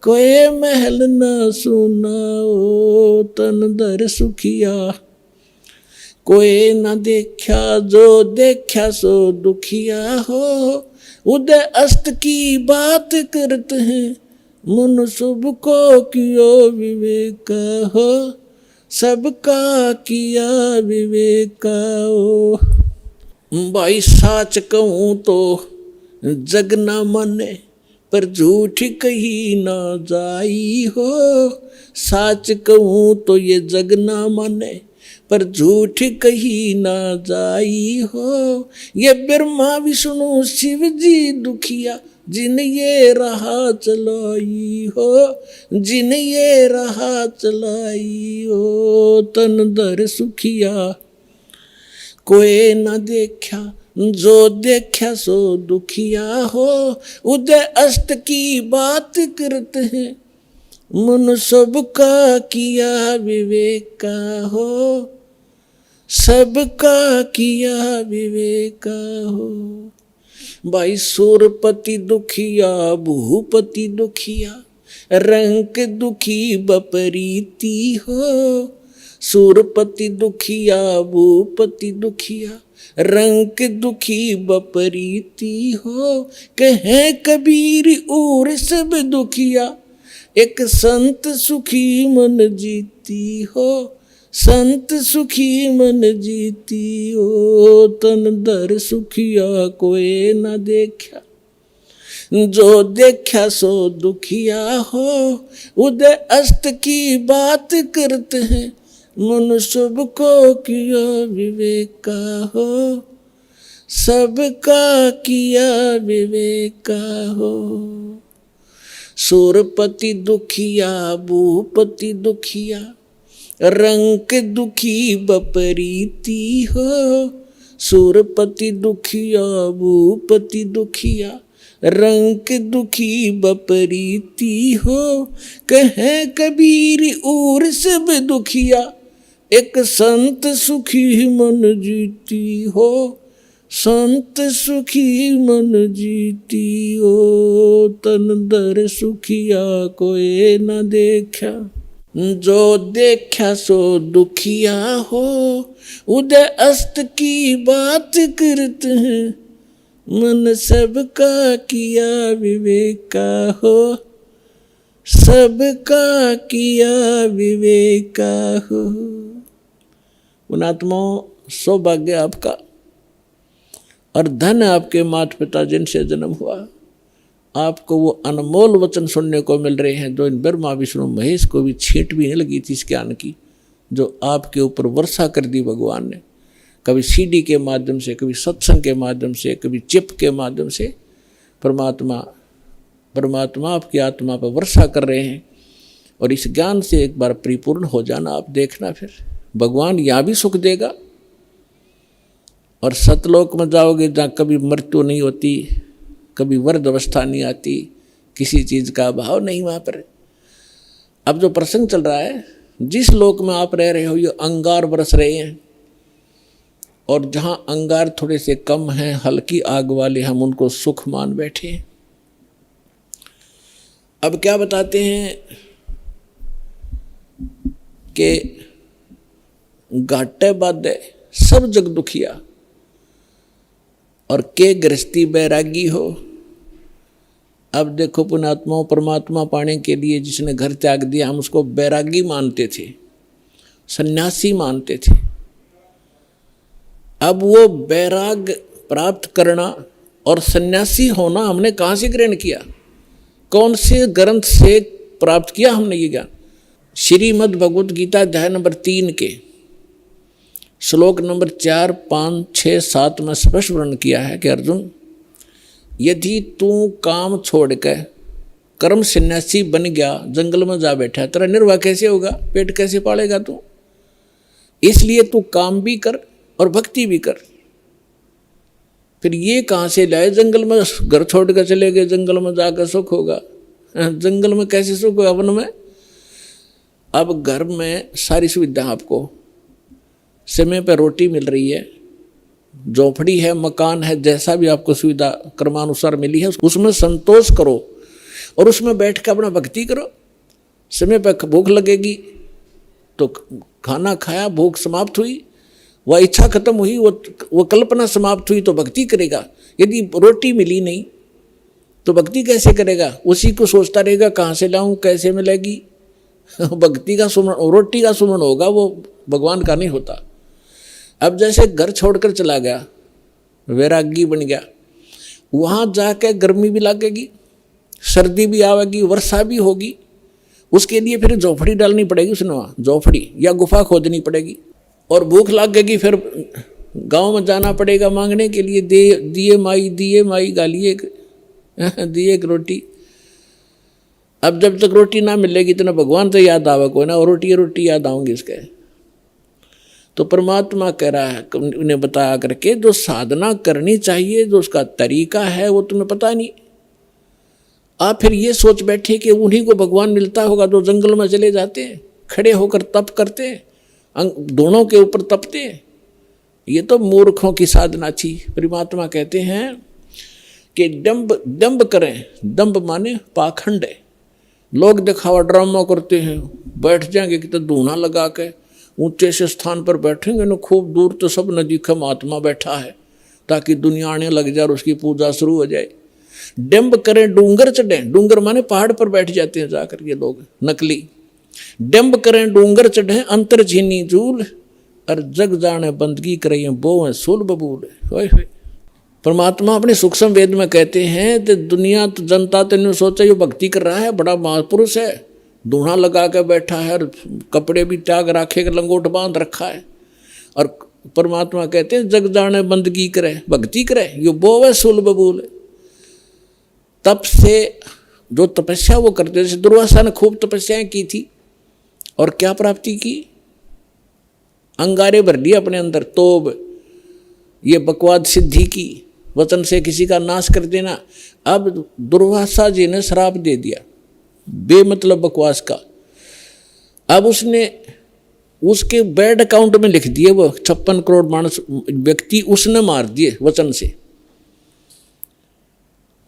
S2: कोई महल न सुना हो। तन दर सुखिया कोई न देखा, जो देखा सो दुखिया हो, उदय अस्त की बात करते हैं मन, सबको किया विवेका हो, सबका किया विवेका हो। भाई साच कहूँ तो जग न माने, पर झूठ कही न जाई हो, साच कहूँ तो ये जग न माने, पर झूठ कही न जाई हो। ये ब्रह्मा विष्णु शिव जी दुखिया, जिन ये राह चलाई हो, जिन ये राह चलाई हो। तन दर सुखिया कोई न देखा, जो देखा सो दुखिया हो, उदय अस्त की बात करते हैं मन, सबका किया विवेका हो, सबका किया विवेका हो। भाई सुरपति दुखिया भूपति दुखिया रंक दुखी बपरीती हो। सुरपति दुखिया भूपति दुखिया रंक दुखी बपरीती हो। कहे कबीर और सब दुखिया एक संत सुखी मन जीती हो। संत सुखी मन जीती हो। तन दर सुखिया कोई न देखा जो देखा सो दुखिया हो। उदय अस्त की बात करते हैं मन सबको किया विवेका हो। सबका किया विवेका हो। सुरपति दुखिया भूपति दुखिया रंक दुखी बपरीती हो। सुरपति दुखिया भूपति दुखिया रंक दुखी बपरीती हो। कहे कबीर और सब दुखिया एक संत सुखी मन जीती हो। संत सुखी मन जीती हो। तन दर सुखिया कोई न देखा जो देखा सो दुखिया हो। उदय अस्त की बात करते हैं मन सबका किया विवेका हो। सबका किया विवेका हो। पुणात्माओं, सौभाग्य आपका और धन आपके माता पिता जिनसे जन्म हुआ। आपको वो अनमोल वचन सुनने को मिल रहे हैं जो इन ब्रह्मा विष्णु महेश को भी छींट भी नहीं लगी थी इस ज्ञान की, जो आपके ऊपर वर्षा कर दी भगवान ने। कभी सीडी के माध्यम से, कभी सत्संग के माध्यम से, कभी चिप के माध्यम से परमात्मा आपकी आत्मा पर वर्षा कर रहे हैं। और इस ज्ञान से एक बार परिपूर्ण हो जाना, आप देखना फिर भगवान यहाँ भी सुख देगा और सतलोक में जाओगे जहाँ कभी मृत्यु नहीं होती, कभी वृद्ध अवस्था नहीं आती, किसी चीज़ का अभाव नहीं वहाँ पर। अब जो प्रसंग चल रहा है, जिस लोक में आप रह रहे हो ये अंगार बरस रहे हैं और जहाँ अंगार थोड़े से कम हैं, हल्की आग वाले, हम उनको सुख मान बैठे हैं। अब क्या बताते हैं कि घाटे बाधे सब जग दुखिया और के गृहस्थी बैरागी हो। अब देखो पुणात्माओं, परमात्मा पाने के लिए जिसने घर त्याग दिया, हम उसको बैरागी मानते थे, सन्यासी मानते थे। अब वो बैराग प्राप्त करना और सन्यासी होना हमने कहाँ से ग्रहण किया, कौन से ग्रंथ से प्राप्त किया हमने ये ज्ञान? श्रीमद् भगवद गीता अध्याय नंबर 3 के श्लोक नंबर 4, 5, 6, 7 में स्पष्ट वर्णन किया है कि अर्जुन, यदि तू काम छोड़ कर कर्म सन्यासी बन गया, जंगल में जा बैठा, तेरा निर्वाह कैसे होगा, पेट कैसे पालेगा तू? इसलिए तू काम भी कर और भक्ति भी कर। फिर ये कहाँ से लाए, जंगल में घर छोड़ कर चले गए, जंगल में जाकर सुख होगा? जंगल में कैसे सुख होगा, वन में? अब घर में सारी सुविधा आपको, समय पर रोटी मिल रही है, झोपड़ी है, मकान है, जैसा भी आपको सुविधा कर्मानुसार मिली है उसमें संतोष करो और उसमें बैठ कर अपना भक्ति करो। समय पर भूख लगेगी तो खाना खाया, भूख समाप्त हुई, वह इच्छा खत्म हुई, वो कल्पना समाप्त हुई तो भक्ति करेगा। यदि रोटी मिली नहीं तो भक्ति कैसे करेगा? उसी को सोचता रहेगा कहाँ से लाऊं, कैसे मिलेगी। भक्ति का सुमरण, रोटी का सुमरण होगा, वो भगवान का नहीं होता। अब जैसे घर छोड़कर चला गया, वैरागी बन गया, वहाँ जाकर गर्मी भी लगेगी, सर्दी भी आवेगी, वर्षा भी होगी, उसके लिए फिर झोपड़ी डालनी पड़ेगी, उसने वहाँ झोपड़ी या गुफा खोदनी पड़ेगी। और भूख लगेगी, फिर गांव में जाना पड़ेगा मांगने के लिए, दिए माई गालिए दिए एक रोटी। अब जब तक रोटी ना मिलेगी तो ना भगवान तो याद आवे कोई ना, और रोटी याद आऊंगी इसके। तो परमात्मा कह रहा है, उन्हें बताया करके जो साधना करनी चाहिए, जो उसका तरीका है, वो तुम्हें पता नहीं। आप फिर ये सोच बैठे कि उन्हीं को भगवान मिलता होगा जो जंगल में चले जाते हैं, खड़े होकर तप करते हैं, दोनों के ऊपर तपते हैं। ये तो मूर्खों की साधना थी। परमात्मा कहते हैं कि दंभ करें। दंभ माने पाखंड है। लोग दिखावा ड्रामा करते हैं, बैठ जाएंगे कि तो धूना लगा के ऊंचे से स्थान पर बैठेंगे न, खूब दूर तो सब न दिखे महात्मा बैठा है, ताकि दुनिया आने लग जाए और उसकी पूजा शुरू हो जाए। डंब करें डूंगर चढ़ें, डूंगर माने पहाड़ पर बैठ जाते हैं जाकर ये लोग नकली। डंब करें डूंगर चढ़ें अंतर झीनी झूल, और जग जाने बंदगी करें बोवें सुल बबूल। परमात्मा अपने सूक्ष्म वेद में कहते हैं कि दुनिया तो जनता तो नहीं सोचा ये भक्ति कर रहा है, बड़ा महापुरुष है, दूल्हा लगा कर बैठा है और कपड़े भी त्याग रखे कर लंगोट बांध रखा है। और परमात्मा कहते हैं जग जाने बंदगी करे भक्ति करे यो बोवे सुल बबूल। तप से जो तपस्या वो करते, जैसे दुर्वासा ने खूब तपस्याएं की थी और क्या प्राप्ति की, अंगारे भर दिए अपने अंदर, तोब ये बकवाद सिद्धि की, वचन से किसी का नाश कर देना। अब दुर्वासा जी ने श्राप दे दिया बेमतलब बकवास का। अब उसने उसके बैड अकाउंट में लिख दिए वो 56 करोड़ मानस व्यक्ति उसने मार दिए वचन से,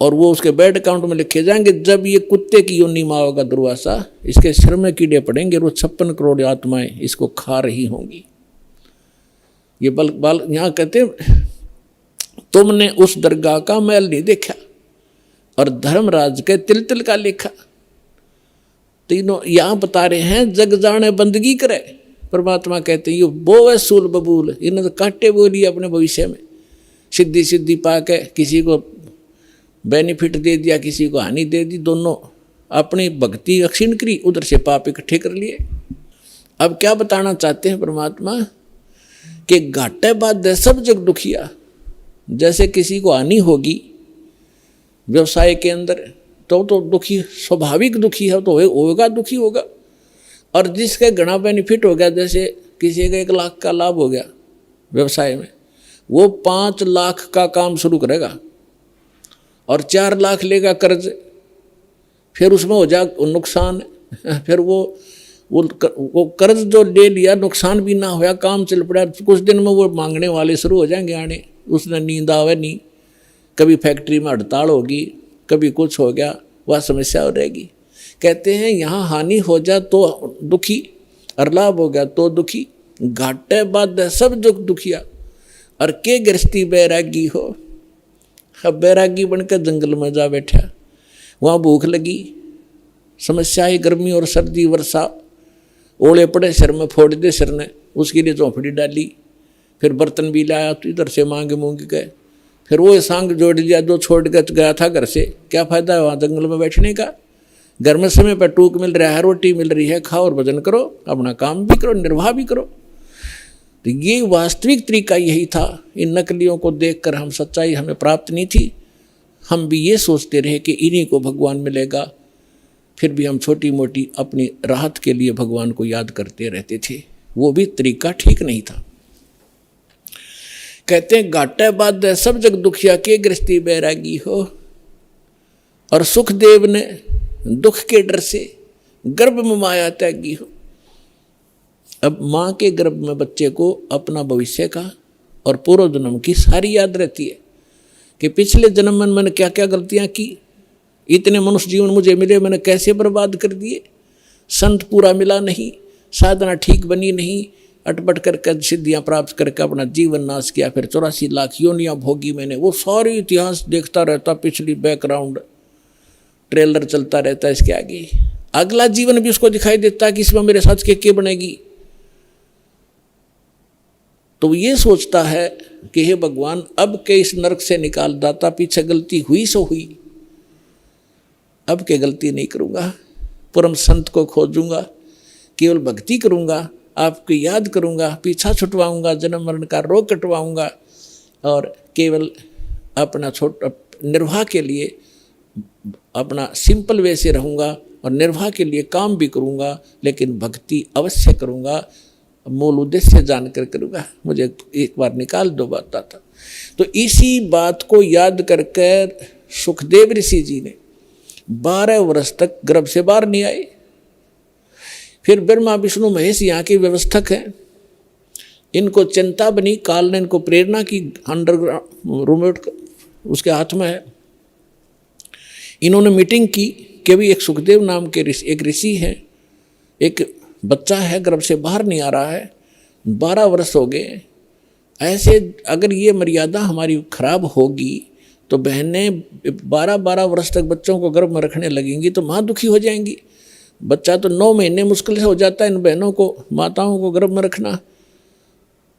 S2: और वो उसके बैड अकाउंट में लिखे जाएंगे। जब ये कुत्ते की योनि माँ होगा दुर्वासा, इसके सिर में कीड़े पड़ेंगे, वो 56 करोड़ आत्माएं इसको खा रही होंगी। ये बाल यहाँ कहते तुमने उस दरगाह का मैल नहीं देखा और धर्मराज के तिल तिल का लिखा। तीनों यहां बता रहे हैं जग जाने बंदगी करे। परमात्मा कहते हैं ये बोवे सूल बबूल, इन्होंने तो काटे बोली अपने भविष्य में, सिद्धि सिद्धि पा के किसी को बेनिफिट दे दिया, किसी को हानि दे दी, दोनों अपनी भक्ति अक्षीण करी, उधर से पाप इकट्ठे कर लिए। अब क्या बताना चाहते हैं परमात्मा कि घाटे बाद सब जग दुखिया। जैसे किसी को हानि होगी व्यवसाय के अंदर तो दुखी, स्वाभाविक दुखी है, तो होगा दुखी होगा। और जिसके घना बेनिफिट हो गया, जैसे किसी का 1 लाख का लाभ हो गया व्यवसाय में, वो 5 लाख का काम शुरू करेगा और 4 लाख लेगा कर्ज, फिर उसमें हो जाए नुकसान। फिर वो कर्ज जो ले लिया नुकसान भी ना होया, काम चल पड़ा, कुछ दिन में वो मांगने वाले शुरू हो जाएंगे आने, उसने नींद आवे नहीं, कभी फैक्ट्री में हड़ताल होगी, कभी कुछ हो गया, वह समस्या हो रहेगी। कहते हैं यहाँ हानि हो जाए तो दुखी और लाभ हो गया तो दुखी, घाटे बाद सब दुखिया। और के गृहस्थी बैरागी हो, अब बैरागी बनकर जंगल में जा बैठा, वहाँ भूख लगी, समस्या है गर्मी और सर्दी वर्षा, ओले पड़े सिर में, फोड़ दे सिर ने, उसके लिए झोंपड़ी डाली, फिर बर्तन भी लाया तो इधर से मांगे मूंग गए, फिर वो सांग जोड़ लिया जो छोड़ कर गया था घर से। क्या फायदा है वहाँ जंगल में बैठने का, घर में समय पर टूक मिल रहा है, रोटी मिल रही है, खाओ और भजन करो, अपना काम भी करो, निर्वाह भी करो। तो ये वास्तविक तरीका यही था। इन नकलियों को देखकर हम सच्चाई हमें प्राप्त नहीं थी, हम भी ये सोचते रहे कि इन्हीं को भगवान मिलेगा, फिर भी हम छोटी मोटी अपनी राहत के लिए भगवान को याद करते रहते थे। वो भी तरीका ठीक नहीं था। कहते हैं घाटे बाद सब जग दुखिया के गृहस्थी बैरागी हो। और सुखदेव ने दुख के डर से गर्भ में माया त्यागी हो। अब माँ के गर्भ में बच्चे को अपना भविष्य का और पूर्व जन्म की सारी याद रहती है कि पिछले जन्म में मैंने क्या क्या गलतियाँ की, इतने मनुष्य जीवन मुझे मिले, मैंने कैसे बर्बाद कर दिए, संत पूरा मिला नहीं, साधना ठीक बनी नहीं, अटपट करके सिद्धियाँ प्राप्त करके अपना जीवन नाश किया, फिर 84 लाख योनियाँ भोगी मैंने। वो सारी इतिहास देखता रहता, पिछली बैकग्राउंड ट्रेलर चलता रहता है इसके आगे, अगला जीवन भी उसको दिखाई देता है कि इसमें मेरे साथ क्या बनेगी। तो ये सोचता है कि हे भगवान अब के इस नरक से निकाल दाता, पीछे गलती हुई सो हुई, अब के गलती नहीं करूँगा, परम संत को खोजूंगा, केवल भक्ति करूँगा, आपकी याद करूँगा, पीछा छुटवाऊँगा, जन्म मरण का रोग कटवाऊँगा और केवल अपना निर्वाह के लिए अपना सिंपल वे से रहूँगा और निर्वाह के लिए काम भी करूँगा, लेकिन भक्ति अवश्य करूँगा, मूल उद्देश्य जानकर करूँगा, मुझे एक बार निकाल दो बात आता। तो इसी बात को याद करके सुखदेव ऋषि जी ने 12 वर्ष तक गर्भ से बाहर नहीं आए। फिर ब्रह्मा विष्णु महेश यहाँ के व्यवस्थक हैं, इनको चिंता बनी, काल ने इनको प्रेरणा की, अंडरग्राउंड रूमेट उसके हाथ में है, इन्होंने मीटिंग की कि भी एक सुखदेव नाम के एक ऋषि है, एक बच्चा है गर्भ से बाहर नहीं आ रहा है, 12 वर्ष हो गए, ऐसे अगर ये मर्यादा हमारी खराब होगी तो बहनें 12-12 वर्ष तक बच्चों को गर्भ में रखने लगेंगी तो माँ दुखी हो जाएंगी। बच्चा तो 9 महीने मुश्किल से हो जाता है इन बहनों को, माताओं को गर्भ में रखना।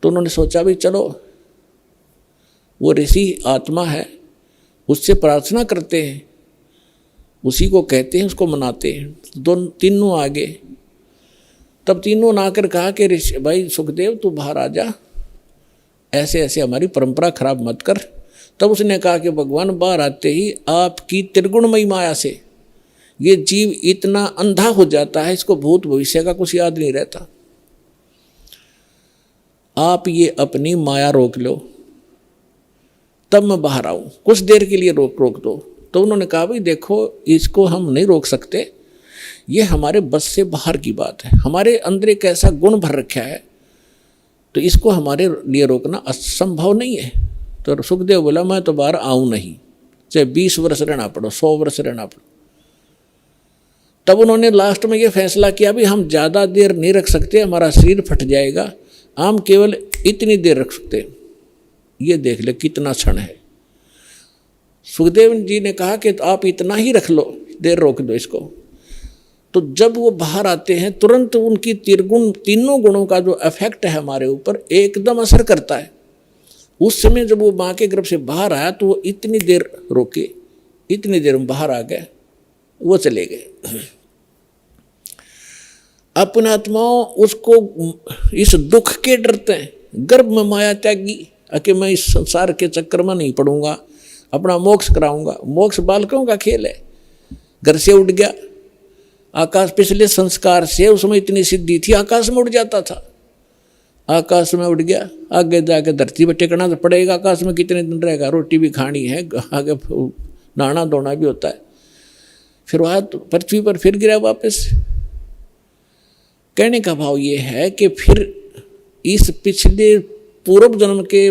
S2: तो उन्होंने सोचा भी चलो वो ऋषि आत्मा है, उससे प्रार्थना करते हैं, उसी को कहते हैं, उसको मनाते हैं। तीनों आगे, तब तीनों ने आकर कहा कि ऋषि भाई सुखदेव तू बाहर आ जा, ऐसे ऐसे हमारी परंपरा खराब मत कर। तब उसने कहा कि भगवान बाहर आते ही आपकी त्रिगुणमयी माया से ये जीव इतना अंधा हो जाता है, इसको भूत भविष्य का कुछ याद नहीं रहता। आप ये अपनी माया रोक लो, तब मैं बाहर आऊं, कुछ देर के लिए रोक दो। तो उन्होंने कहा भाई देखो इसको हम नहीं रोक सकते, ये हमारे बस से बाहर की बात है, हमारे अंदर एक ऐसा गुण भर रखा है तो इसको हमारे लिए रोकना असंभव नहीं है। तो सुखदेव बोला मैं तो बाहर आऊं नहीं, चाहे 20 वर्ष रहना पड़ो, 100 वर्ष रहना पड़ो। तब उन्होंने लास्ट में ये फैसला किया भी हम ज़्यादा देर नहीं रख सकते, हमारा शरीर फट जाएगा, हम केवल इतनी देर रख सकते। ये देख ले कितना क्षण है। सुखदेव जी ने कहा कि आप इतना ही रख लो, देर रोक दो इसको। तो जब वो बाहर आते हैं तुरंत उनकी तीनों गुणों का जो इफेक्ट है हमारे ऊपर एकदम असर करता है। उस समय जब वो माँ के गर्भ से बाहर आया तो वो इतनी देर रोके, इतनी देर में बाहर आ गए, वो चले गए। अपने आत्माओं उसको इस दुख के डरते हैं, गर्भ में माया त्यागी कि मैं इस संसार के चक्कर में नहीं पड़ूंगा, अपना मोक्ष कराऊंगा। मोक्ष बालकों का खेल है। घर से उठ गया आकाश, पिछले संस्कार से उसमें इतनी सिद्धि थी आकाश में उड़ जाता था, आकाश में उड़ गया, आगे जाके धरती पर टिकना तो पड़ेगा, आकाश में कितने दिन रहेगा, रोटी भी खानी है, आगे नहाना धोना भी होता है। फिर वह पृथ्वी पर फिर गिरा वापस। कहने का भाव ये है कि फिर इस पिछले पूर्व जन्म के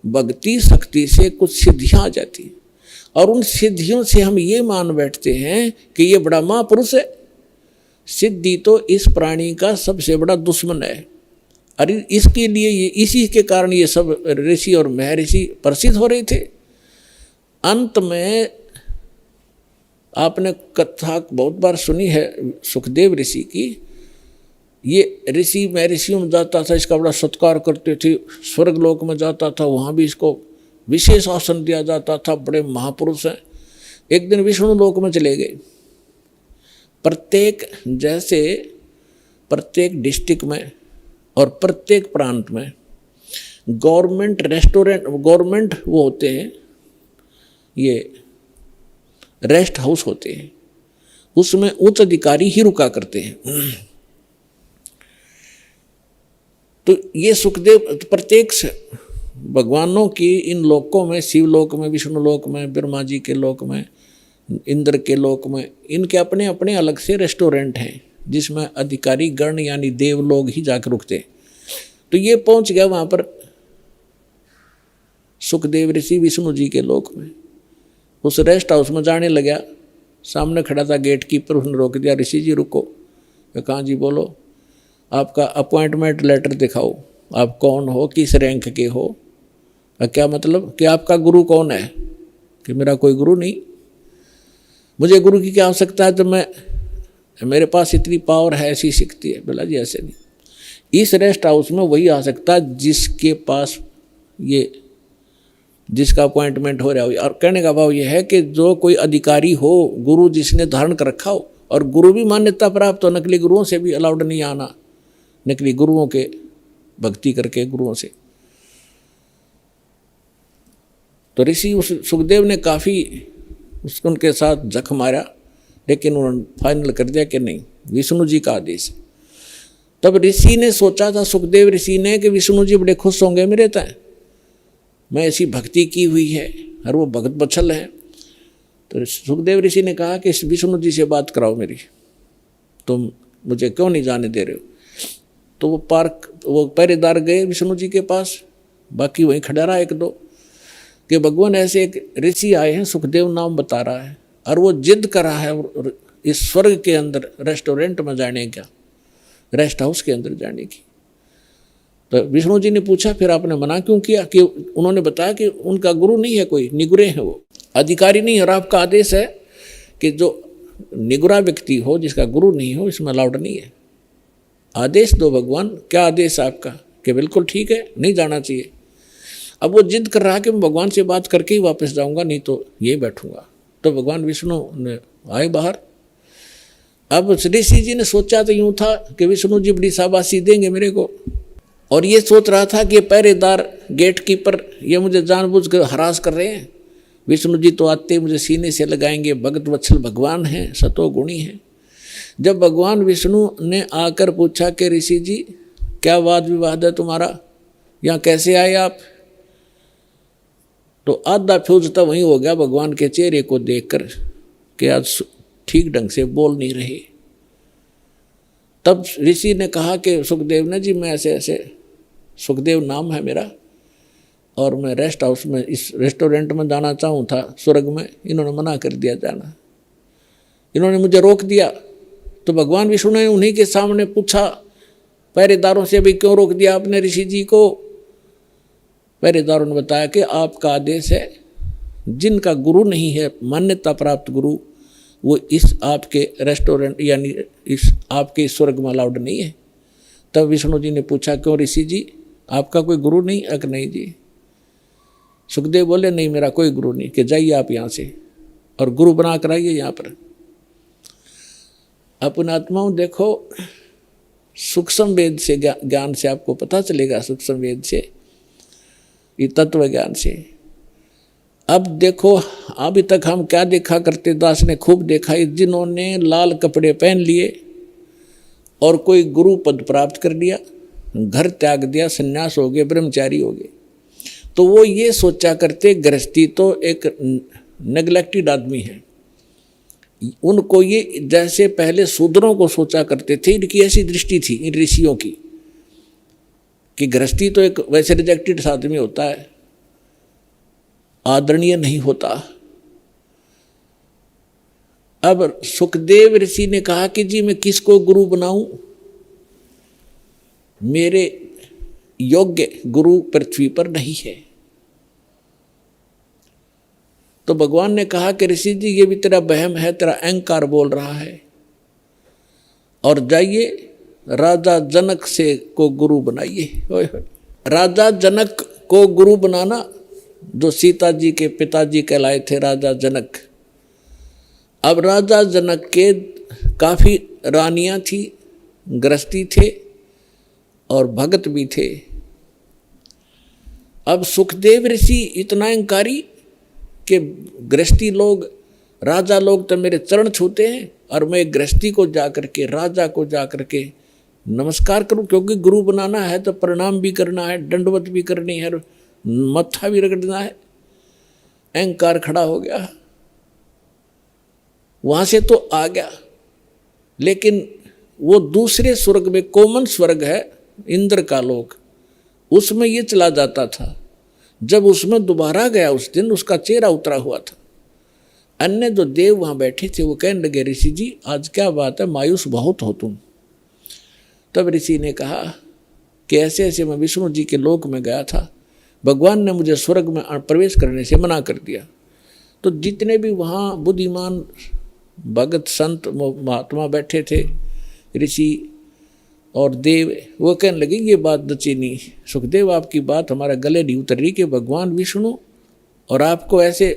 S2: भक्ति शक्ति से कुछ सिद्धियां आ जाती हैं और उन सिद्धियों से हम ये मान बैठते हैं कि ये बड़ा महापुरुष है। सिद्धि तो इस प्राणी का सबसे बड़ा दुश्मन है। अरे इसके लिए ये, इसी के कारण ये सब ऋषि और महर्षि प्रसिद्ध हो रहे थे। अंत में आपने कथा बहुत बार सुनी है सुखदेव ऋषि की। ये ऋषि महर्षियों में जाता था, इसका बड़ा सत्कार करते थे, स्वर्ग लोक में जाता था, वहाँ भी इसको विशेष आसन दिया जाता था, बड़े महापुरुष हैं। एक दिन विष्णु लोक में चले गए। प्रत्येक डिस्ट्रिक्ट में और प्रत्येक प्रांत में गवर्नमेंट रेस्टोरेंट, गवर्नमेंट वो होते हैं, ये रेस्ट हाउस होते हैं, उसमें उच्च अधिकारी ही रुका करते हैं। तो ये सुखदेव प्रत्येक भगवानों की इन लोकों में, शिवलोक में, विष्णु लोक में, ब्रह्मा जी के लोक में, इंद्र के लोक में, इनके अपने अपने अलग से रेस्टोरेंट हैं जिसमें अधिकारी गण यानी देव लोग ही जाकर रुकते। तो ये पहुंच गया वहाँ पर सुखदेव ऋषि विष्णु जी के लोक में। उस रेस्ट हाउस में जाने लगा, सामने खड़ा था गेट कीपर, उसने रोक दिया, ऋषि जी रुको। कहाँ जी बोलो, आपका अपॉइंटमेंट लेटर दिखाओ, आप कौन हो, किस रैंक के हो। क्या मतलब कि आपका गुरु कौन है? कि मेरा कोई गुरु नहीं, मुझे गुरु की क्या आवश्यकता है, तो मेरे पास इतनी पावर है, ऐसी सिखती है। बोला जी ऐसे नहीं, इस रेस्ट हाउस में वही आ सकता है जिसके पास जिसका अपॉइंटमेंट हो रहा हो। और कहने का भाव यह है कि जो कोई अधिकारी हो, गुरु जिसने धारण कर रखा हो, और गुरु भी मान्यता प्राप्त हो, नकली गुरुओं से भी अलाउड नहीं आना, नकली गुरुओं के भक्ति करके गुरुओं से। तो ऋषि उस सुखदेव ने काफ़ी उनके साथ जख मारा, लेकिन उन्होंने फाइनल कर दिया कि नहीं, विष्णु जी का आदेश है। तब ऋषि ने सोचा था, सुखदेव ऋषि ने, कि विष्णु जी बड़े खुश होंगे मेरे तय, मैं ऐसी भक्ति की हुई है और वो भगत बत्सल है। तो सुखदेव ऋषि ने कहा कि विष्णु जी से बात कराओ मेरी, तुम मुझे क्यों नहीं जाने दे रहे हो। तो वो पहरेदार गए विष्णु जी के पास, बाकी वहीं खड़ा रहा एक दो, कि भगवान ऐसे एक ऋषि आए हैं, सुखदेव नाम बता रहा है, और वो जिद कर रहा है इस स्वर्ग के अंदर रेस्टोरेंट में जाने का, रेस्ट हाउस के अंदर जाने की। तो विष्णु जी ने पूछा फिर आपने मना क्यों किया? कि उन्होंने बताया कि उनका गुरु नहीं है, कोई निगुरे हैं, वो अधिकारी नहीं है, और आपका आदेश है कि जो निगुरा व्यक्ति हो, जिसका गुरु नहीं हो, इसमें अलाउड नहीं है। आदेश दो भगवान, क्या आदेश आपका? कि बिल्कुल ठीक है, नहीं जाना चाहिए। अब वो जिद कर रहा है कि मैं भगवान से बात करके ही वापस जाऊंगा, नहीं तो यही बैठूंगा। तो भगवान विष्णु ने आए बाहर। अब ऋषि जी ने सोचा तो यूं था कि विष्णु जी बड़ी शाबाशी देंगे मेरे को, और ये सोच रहा था कि ये पहरेदार गेट कीपर ये मुझे जानबूझ कर हरास कर रहे हैं। विष्णु जी तो आते ही मुझे सीने से लगाएंगे, भगत वत्सल भगवान हैं, सतो गुणी हैं। जब भगवान विष्णु ने आकर पूछा कि ऋषि जी क्या वाद विवाद है तुम्हारा, यहाँ कैसे आए आप, तो आधा फ्यूज तो वहीं हो गया भगवान के चेहरे को देखकर कि आज ठीक ढंग से बोल नहीं रहे। तब ऋषि ने कहा कि सुखदेव ने जी मैं ऐसे ऐसे, सुखदेव नाम है मेरा, और मैं रेस्ट हाउस में इस रेस्टोरेंट में जाना चाहूँ था स्वर्ग में, इन्होंने मना कर दिया जाना, इन्होंने मुझे रोक दिया। तो भगवान विष्णु ने उन्हीं के सामने पूछा पहरेदारों से, भी क्यों रोक दिया आपने ऋषि जी को? पहरेदारों ने बताया कि आपका आदेश है, जिनका गुरु नहीं है, मान्यता प्राप्त गुरु, वो इस आपके रेस्टोरेंट यानी इस आपके स्वर्ग में अलाउड नहीं है। तब विष्णु जी ने पूछा क्यों ऋषि जी, आपका कोई गुरु नहीं? अक नहीं जी। सुखदेव बोले नहीं मेरा कोई गुरु नहीं, कि जाइए आप यहाँ से और गुरु बना कर आइए यहाँ पर। अपने आत्माओं देखो, सूक्ष्म वेद से ज्ञान से आपको पता चलेगा, सूक्ष्म वेद से, ये तत्व ज्ञान से। अब देखो अभी तक हम क्या देखा करते, दास ने खूब देखा, जिन्होंने लाल कपड़े पहन लिए और कोई गुरु पद प्राप्त कर लिया, घर त्याग दिया, सन्यास हो गए, ब्रह्मचारी हो गए, तो वो ये सोचा करते गृहस्थी तो एक नेग्लेक्टेड आदमी है। उनको ये जैसे पहले शूद्रों को सोचा करते थे, इनकी ऐसी दृष्टि थी इन ऋषियों की कि गृहस्थी तो एक वैसे रिजेक्टेड आदमी होता है, आदरणीय नहीं होता। अब सुखदेव ऋषि ने कहा कि जी मैं किसको गुरु बनाऊं, मेरे योग्य गुरु पृथ्वी पर नहीं है। तो भगवान ने कहा कि ऋषि जी ये भी तेरा वहम है, तेरा अहंकार बोल रहा है, और जाइए राजा जनक से को गुरु बनाइए। राजा जनक को गुरु बनाना, जो सीता जी के पिताजी कहलाए थे राजा जनक। अब राजा जनक के काफ़ी रानियां थी, गृहस्थी थे और भगत भी थे। अब सुखदेव ऋषि इतना अहंकारी कि गृहस्थी लोग, राजा लोग तो मेरे चरण छूते हैं, और मैं गृहस्थी को जाकर के, राजा को जाकर के नमस्कार करूं, क्योंकि गुरु बनाना है तो प्रणाम भी करना है, दंडवत भी करनी है, मत्था भी रगड़ना है। अहंकार खड़ा हो गया, वहां से तो आ गया, लेकिन वो दूसरे स्वर्ग में, कॉमन स्वर्ग है इंद्र का लोक, उसमें ये चला जाता था। जब उसमें दोबारा गया उस दिन उसका चेहरा उतरा हुआ था। अन्य जो देव वहां बैठे थे वो कहने लगे ऋषि जी आज क्या बात है, मायूस बहुत हो तुम। तब ऋषि ने कहा कि ऐसे ऐसे मैं विष्णु जी के लोक में गया था, भगवान ने मुझे स्वर्ग में प्रवेश करने से मना कर दिया। तो जितने भी वहाँ बुद्धिमान भगत संत महात्मा बैठे थे, ऋषि और देव, वो कहने लगे ये बात दची नहीं, सुखदेव आपकी बात हमारा गले नहीं उतर रही कि भगवान विष्णु और आपको ऐसे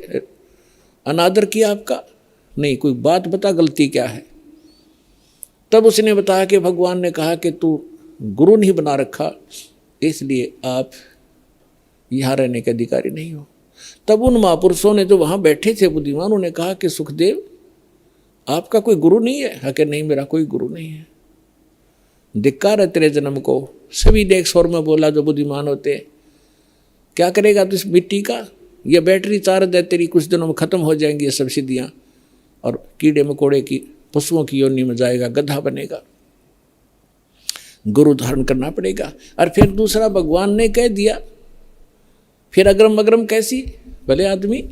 S2: अनादर किया आपका, नहीं कोई बात बता गलती क्या है। तब उसने बताया कि भगवान ने कहा कि तू गुरु नहीं बना रखा, इसलिए आप यहाँ रहने के अधिकारी नहीं हो। तब उन महापुरुषों ने जो वहाँ बैठे थे बुद्धिमान, उन्होंने कहा कि सुखदेव आपका कोई गुरु नहीं है? कि नहीं मेरा कोई गुरु नहीं है। धिक्कार है तेरे जन्म को। सभी ने एक स्वर में बोला जो बुद्धिमान होते, क्या करेगा तू इस मिट्टी का, ये बैटरी चार्ज है तेरी, कुछ दिनों में खत्म हो जाएंगी ये सब सिद्धियाँ, और कीड़े मकोड़े की पशुओं की योनि में जाएगा, गधा बनेगा, गुरु धारण करना पड़ेगा। और फिर दूसरा भगवान ने कह दिया, फिर अग्रम अग्रम कैसी, भले आदमी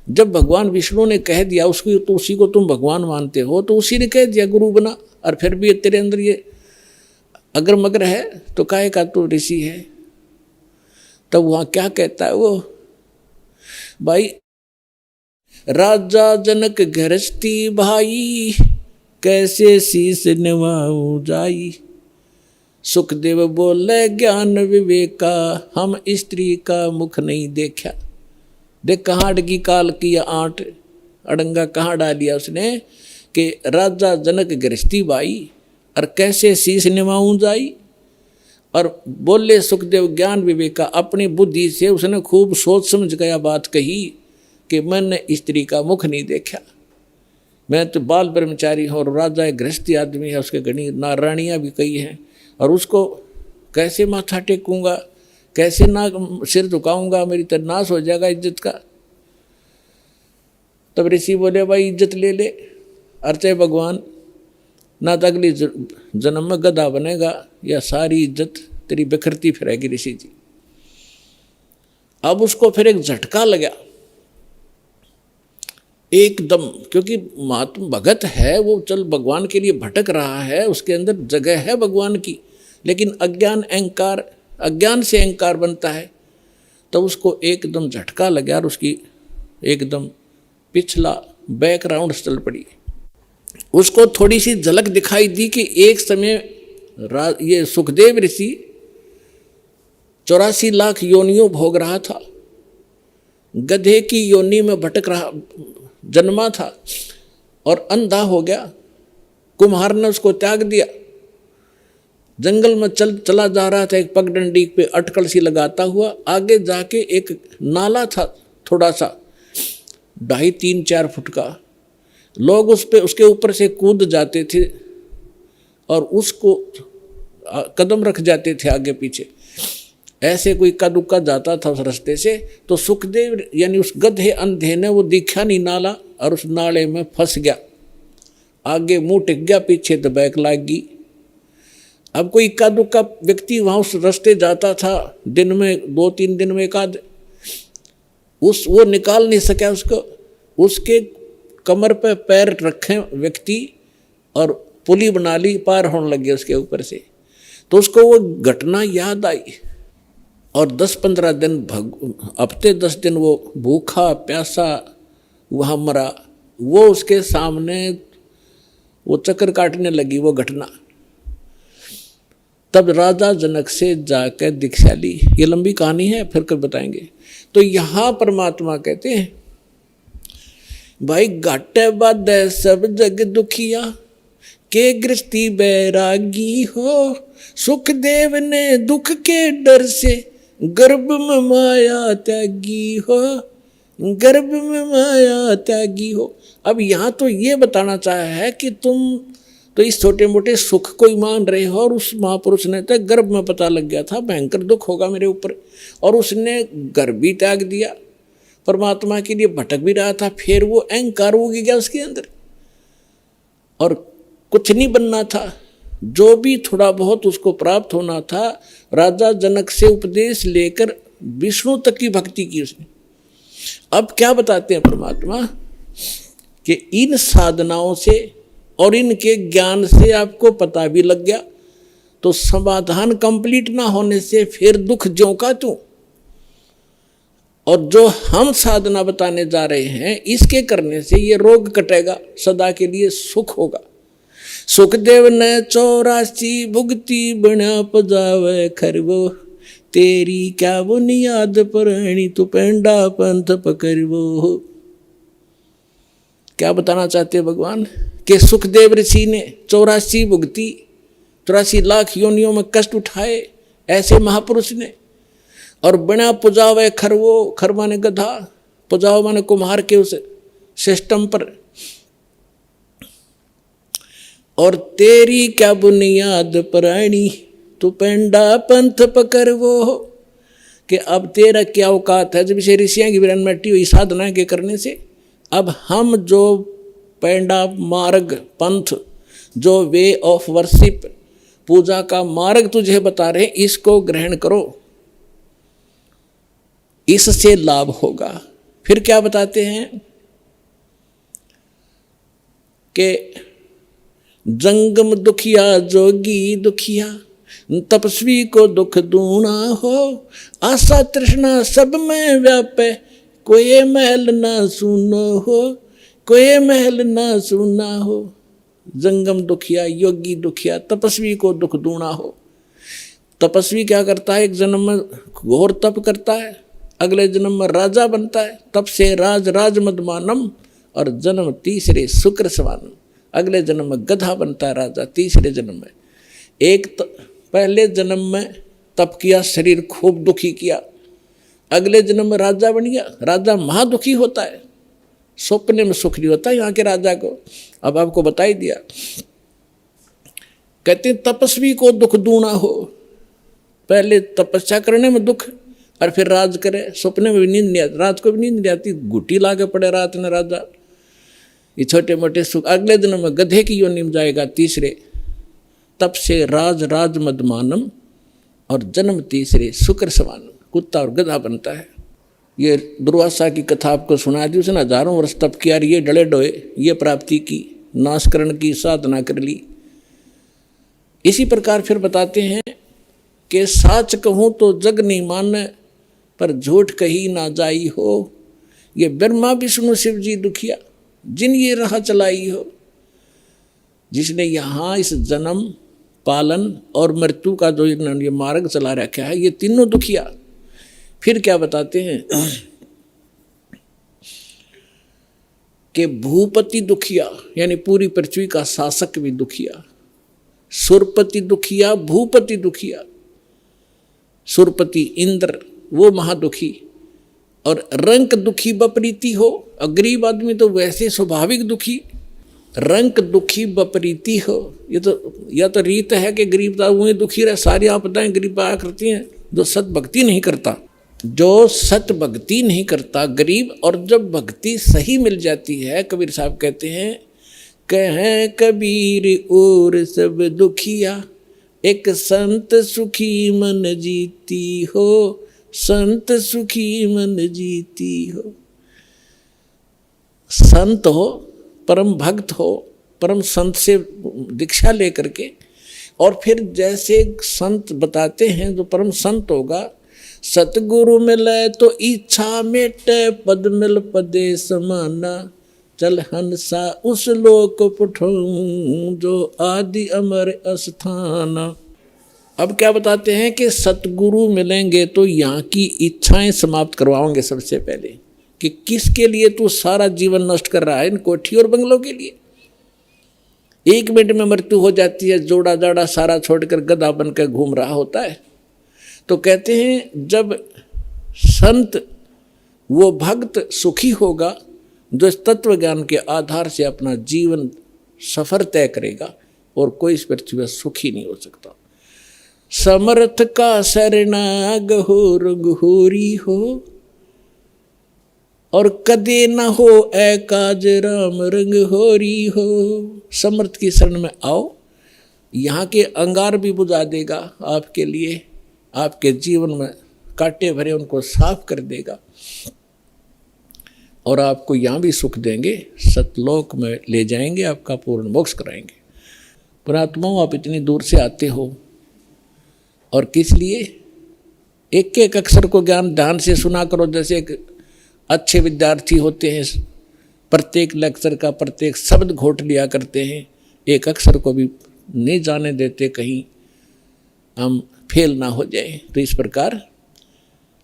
S2: जब भगवान विष्णु ने कह दिया उसको, तो उसी को तुम भगवान मानते हो, तो उसी ने कह दिया गुरु बना, और फिर भी तेरे अंदर ये अगर मगर है तो काहे का तू ऋषि है। तब वहां क्या कहता है वो, भाई राजा जनक गृहस्थी भाई, कैसे शीस निभाऊं जाई। सुखदेव बोले ज्ञान विवेका, हम स्त्री का मुख नहीं देखा। देख कहाँ अड़गी काल की आंट, अड़ंगा कहाँ डालिया उसने, कि राजा जनक गृहस्थी भाई और कैसे शीश निभाऊं जाई। और बोले सुखदेव ज्ञान विवेका, अपनी बुद्धि से उसने खूब सोच समझ गया बात कही कि मैंने स्त्री का मुख नहीं देखा, मैं तो बाल ब्रह्मचारी हूँ और राजा गृहस्थी आदमी है, उसके घनी नारायणियाँ भी कई हैं, और उसको कैसे माथा टेकूंगा, कैसे ना सिर झुकाऊंगा, मेरी तो नाश हो जाएगा इज्जत का। तब ऋषि बोले भाई इज्जत ले ले, अर्चे भगवान ना तो अगली जन्म में गधा बनेगा, या सारी इज्जत तेरी बिखरती फिरेगी ऋषि जी। अब उसको फिर एक झटका लगा एकदम, क्योंकि महात्मा भगत है वो, चल भगवान के लिए भटक रहा है, उसके अंदर जगह है भगवान की, लेकिन अज्ञान अहंकार, अज्ञान से अहंकार बनता है। तो उसको एकदम झटका लगा और उसकी एकदम पिछला बैकग्राउंड चल पड़ी। उसको थोड़ी सी झलक दिखाई दी कि एक समय ये सुखदेव ऋषि 84 लाख योनियों भोग रहा था, गधे की योनि में भटक रहा, जन्मा था और अंधा हो गया। कुम्हार ने उसको त्याग दिया, जंगल में चला जा रहा था एक पगडंडी पे अटकल सी लगाता हुआ। आगे जाके एक नाला था थोड़ा सा 2.5-3-4 फुट का, लोग उस पे उसके ऊपर से कूद जाते थे और उसको कदम रख जाते थे आगे पीछे, ऐसे कोई इक्का दुक्का जाता था उस रास्ते से। तो सुखदेव यानी उस गधे अंधे ने वो दिखा नहीं नाला और उस नाले में फंस गया, आगे मुंह टिक गया, पीछे दबैक लाग गई। अब कोई इक्का दुक्का व्यक्ति वहाँ उस रास्ते जाता था, दिन में 2-3 दिन में एक आध, वो निकाल नहीं सका उसको। उसके कमर पे पैर रखे व्यक्ति और पुली बना ली, पार होने लगे उसके ऊपर से। तो उसको वो घटना याद आई और 10-15 दिन हफ्ते 10 दिन वो भूखा प्यासा वहाँ मरा। वो उसके सामने वो चक्कर काटने लगी वो घटना। तब राजा जनक से जाकर दीक्षा ली। ये लंबी कहानी है, फिर कब बताएंगे। तो यहाँ परमात्मा कहते हैं भाई घाटे बाधे सब जग दुखिया, के गृहस्थी बैरागी हो। सुखदेव ने दुख के डर से गर्भ में माया त्यागी हो, गर्भ में माया त्यागी हो। अब यहाँ तो ये बताना चाहा है कि तुम तो इस छोटे मोटे सुख को ही मान रहे हो, और उस महापुरुष ने तो गर्भ में पता लग गया था भयंकर दुख होगा मेरे ऊपर, और उसने गर्भ भी त्याग दिया, परमात्मा के लिए भटक भी रहा था। फिर वो अहंकार हो गया उसके अंदर और कुछ नहीं बनना था। जो भी थोड़ा बहुत उसको प्राप्त होना था, राजा जनक से उपदेश लेकर विष्णु तक की भक्ति की उसने। अब क्या बताते हैं परमात्मा कि इन साधनाओं से और इनके ज्ञान से आपको पता भी लग गया, तो समाधान कंप्लीट ना होने से फिर दुख ज्यों का त्यों। और जो हम साधना बताने जा रहे हैं, इसके करने से ये रोग कटेगा, सदा के लिए सुख होगा। सुखदेव ने 84 भुगती बना पजावे खरवो, तेरी क्या बुनियाद पुरानी तू पेंडा पंथ पकड़वो। क्या बताना चाहते भगवान कि सुखदेव ऋषि ने 84 भुगती, 84 लाख योनियों में कष्ट उठाए ऐसे महापुरुष ने, और बिना पुजावे खरवो, खर माने गधा, पुजाव माने कुम्हार के उस सिस्टम पर। और तेरी क्या बुनियाद पुरानी तू पेंडा पंथ पकड़वो, कि अब तेरा क्या औकात है। जब से ऋषियां की विरन मट्टी हुई साधना के करने से, अब हम जो पेंडा मार्ग पंथ, जो वे ऑफ वर्शिप, पूजा का मार्ग तुझे बता रहे, इसको ग्रहण करो, इससे लाभ होगा। फिर क्या बताते हैं कि जंगम दुखिया जोगी दुखिया, तपस्वी को दुख दूना हो, आशा तृष्णा सब में व्यापे, कोई महल ना सुनो हो, कोई महल ना सुना हो। जंगम दुखिया, योगी दुखिया, तपस्वी को दुख दूना हो। तपस्वी क्या करता है, एक जन्म में घोर तप करता है, अगले जन्म में राजा बनता है, तप से राज राज मदमानम, और जन्म तीसरे शुक्र सवानम, अगले जन्म में गधा बनता है राजा तीसरे जन्म में। एक पहले जन्म में तप किया, शरीर खूब दुखी किया, अगले जन्म में राजा बन गया, राजा महादुखी होता है, सपने में सुख नहीं होता यहाँ के राजा को। अब आपको बता ही दिया। कहते हैं तपस्वी को दुख दूना हो, पहले तपस्या करने में दुख और फिर राज करे, सपने में भी नींद नहीं आती, रात को भी नींद नहीं आती, गुटी ला के पड़े रात में राजा, ये छोटे मोटे सुख। अगले दिन में गधे की योनि में जाएगा तीसरे, तप से राज राज मदमानम, और जन्म तीसरे शुक्र सवानम, कुत्ता और गधा बनता है। ये दुर्वासा की कथा आपको सुना दी, उसने हजारों वर्ष तप किया, ये डले डोए, ये प्राप्ति की, नाशकरण की साधना कर ली। इसी प्रकार फिर बताते हैं कि साच कहूँ तो जग नहीं माने, पर झूठ कही ना जाई हो, ये ब्रह्मा विष्णु शिव जी दुखिया, जिन ये राह चलाई हो। जिसने यहाँ इस जन्म पालन और मृत्यु का जो ये मार्ग चला रखा है, ये तीनों दुखिया। फिर क्या बताते हैं कि भूपति दुखिया, यानी पूरी पृथ्वी का शासक भी दुखिया, सुरपति दुखिया, भूपति दुखिया। सुरपति इंद्र वो महादुखी, और रंक दुखी बपरीती हो, और गरीब आदमी तो वैसे स्वाभाविक दुखी, रंक दुखी बपरीती हो। ये तो या तो रीत है कि गरीब वही दुखी रहे, सारी आपदाएं गरीब आया करती हैं। जो सत भक्ति नहीं करता, जो सत भक्ति नहीं करता गरीब, और जब भक्ति सही मिल जाती है, कबीर साहब कहते हैं, कहें कबीर और सब दुखिया, एक संत सुखी मन जीती हो, संत सुखी मन जीती हो। संत हो, परम भक्त हो, परम संत से दीक्षा लेकर के, और फिर जैसे संत बताते हैं, जो परम संत होगा, सतगुरु मिले तो इच्छा मेटे, पद मिल पदे समाना, चल हंसा उस लोक पुठाऊं, जो आदि अमर अस्थाना। अब क्या बताते हैं कि सतगुरु मिलेंगे तो यहाँ की इच्छाएं समाप्त करवाओगे सबसे पहले, कि किसके लिए तू सारा जीवन नष्ट कर रहा है, इन कोठी और बंगलों के लिए। एक मिनट में मृत्यु हो जाती है, जोड़ा जाड़ा सारा छोड़कर गधा बनकर घूम रहा होता है। तो कहते हैं जब संत वो भक्त सुखी होगा, जो इस तत्व ज्ञान के आधार से अपना जीवन सफर तय करेगा, और कोई इस पृथ्वी पर सुखी नहीं हो सकता। समर्थ का शरणाग हो रघुहोरी हो, और कदे न हो ए काज राम रंग होरी हो। समर्थ की शरण में आओ, यहाँ के अंगार भी बुझा देगा आपके लिए, आपके जीवन में कांटे भरे उनको साफ कर देगा, और आपको यहाँ भी सुख देंगे, सतलोक में ले जाएंगे, आपका पूर्ण मोक्ष कराएंगे। पुणात्माओं, आप इतनी दूर से आते हो, और किस लिए? एक एक अक्षर को ज्ञान ध्यान से सुना करो। जैसे एक अच्छे विद्यार्थी होते हैं, प्रत्येक लेक्चर का प्रत्येक शब्द घोट लिया करते हैं, एक अक्षर को भी नहीं जाने देते कहीं हम फेल ना हो जाए। तो इस प्रकार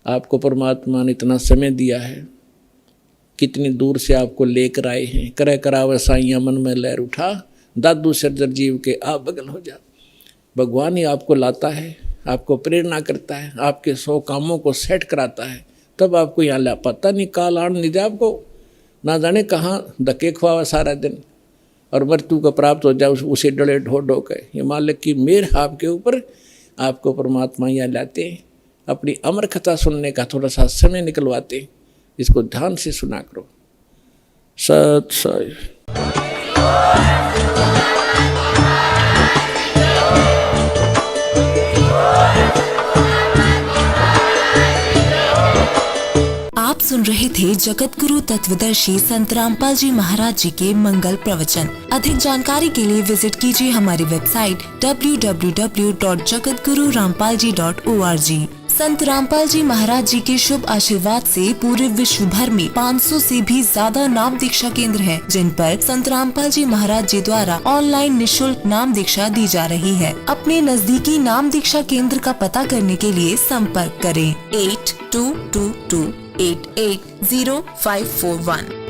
S2: आपको परमात्मा ने इतना समय दिया है, कितनी दूर से आपको लेकर आए हैं। करे करावे साइया मन में लहर उठा, दादू सर्जर जीव के आप बगल हो जा। भगवान ही आपको लाता है, आपको प्रेरणा करता है, आपके 100 कामों को सेट कराता है, तब आपको यहाँ ला पाता नहीं। काल आन नहीं जाए आपको, ना जाने कहाँ धक्के खुआवा सारा दिन, और मृत्यु को प्राप्त हो जाए उसे डले ढो ढो के। ये मालिक की मेहर आपके ऊपर, आपको परमात्मा यहाँ लाते हैं, अपनी अमर कथा सुनने का थोड़ा सा समय निकलवाते हैं। इसको ध्यान से सुना करो। सत साई।
S3: आप सुन रहे थे जगत गुरु तत्वदर्शी संत रामपाल जी महाराज जी के मंगल प्रवचन। अधिक जानकारी के लिए विजिट कीजिए हमारी वेबसाइट www.jagatgururampalji.org। संत रामपाल जी महाराज जी के शुभ आशीर्वाद से पूरे विश्व भर में 500 से भी ज्यादा नाम दीक्षा केंद्र हैं, जिन पर संत रामपाल जी महाराज जी द्वारा ऑनलाइन निशुल्क नाम दीक्षा दी जा रही है। अपने नजदीकी नाम दीक्षा केंद्र का पता करने के लिए संपर्क करें 8222880541।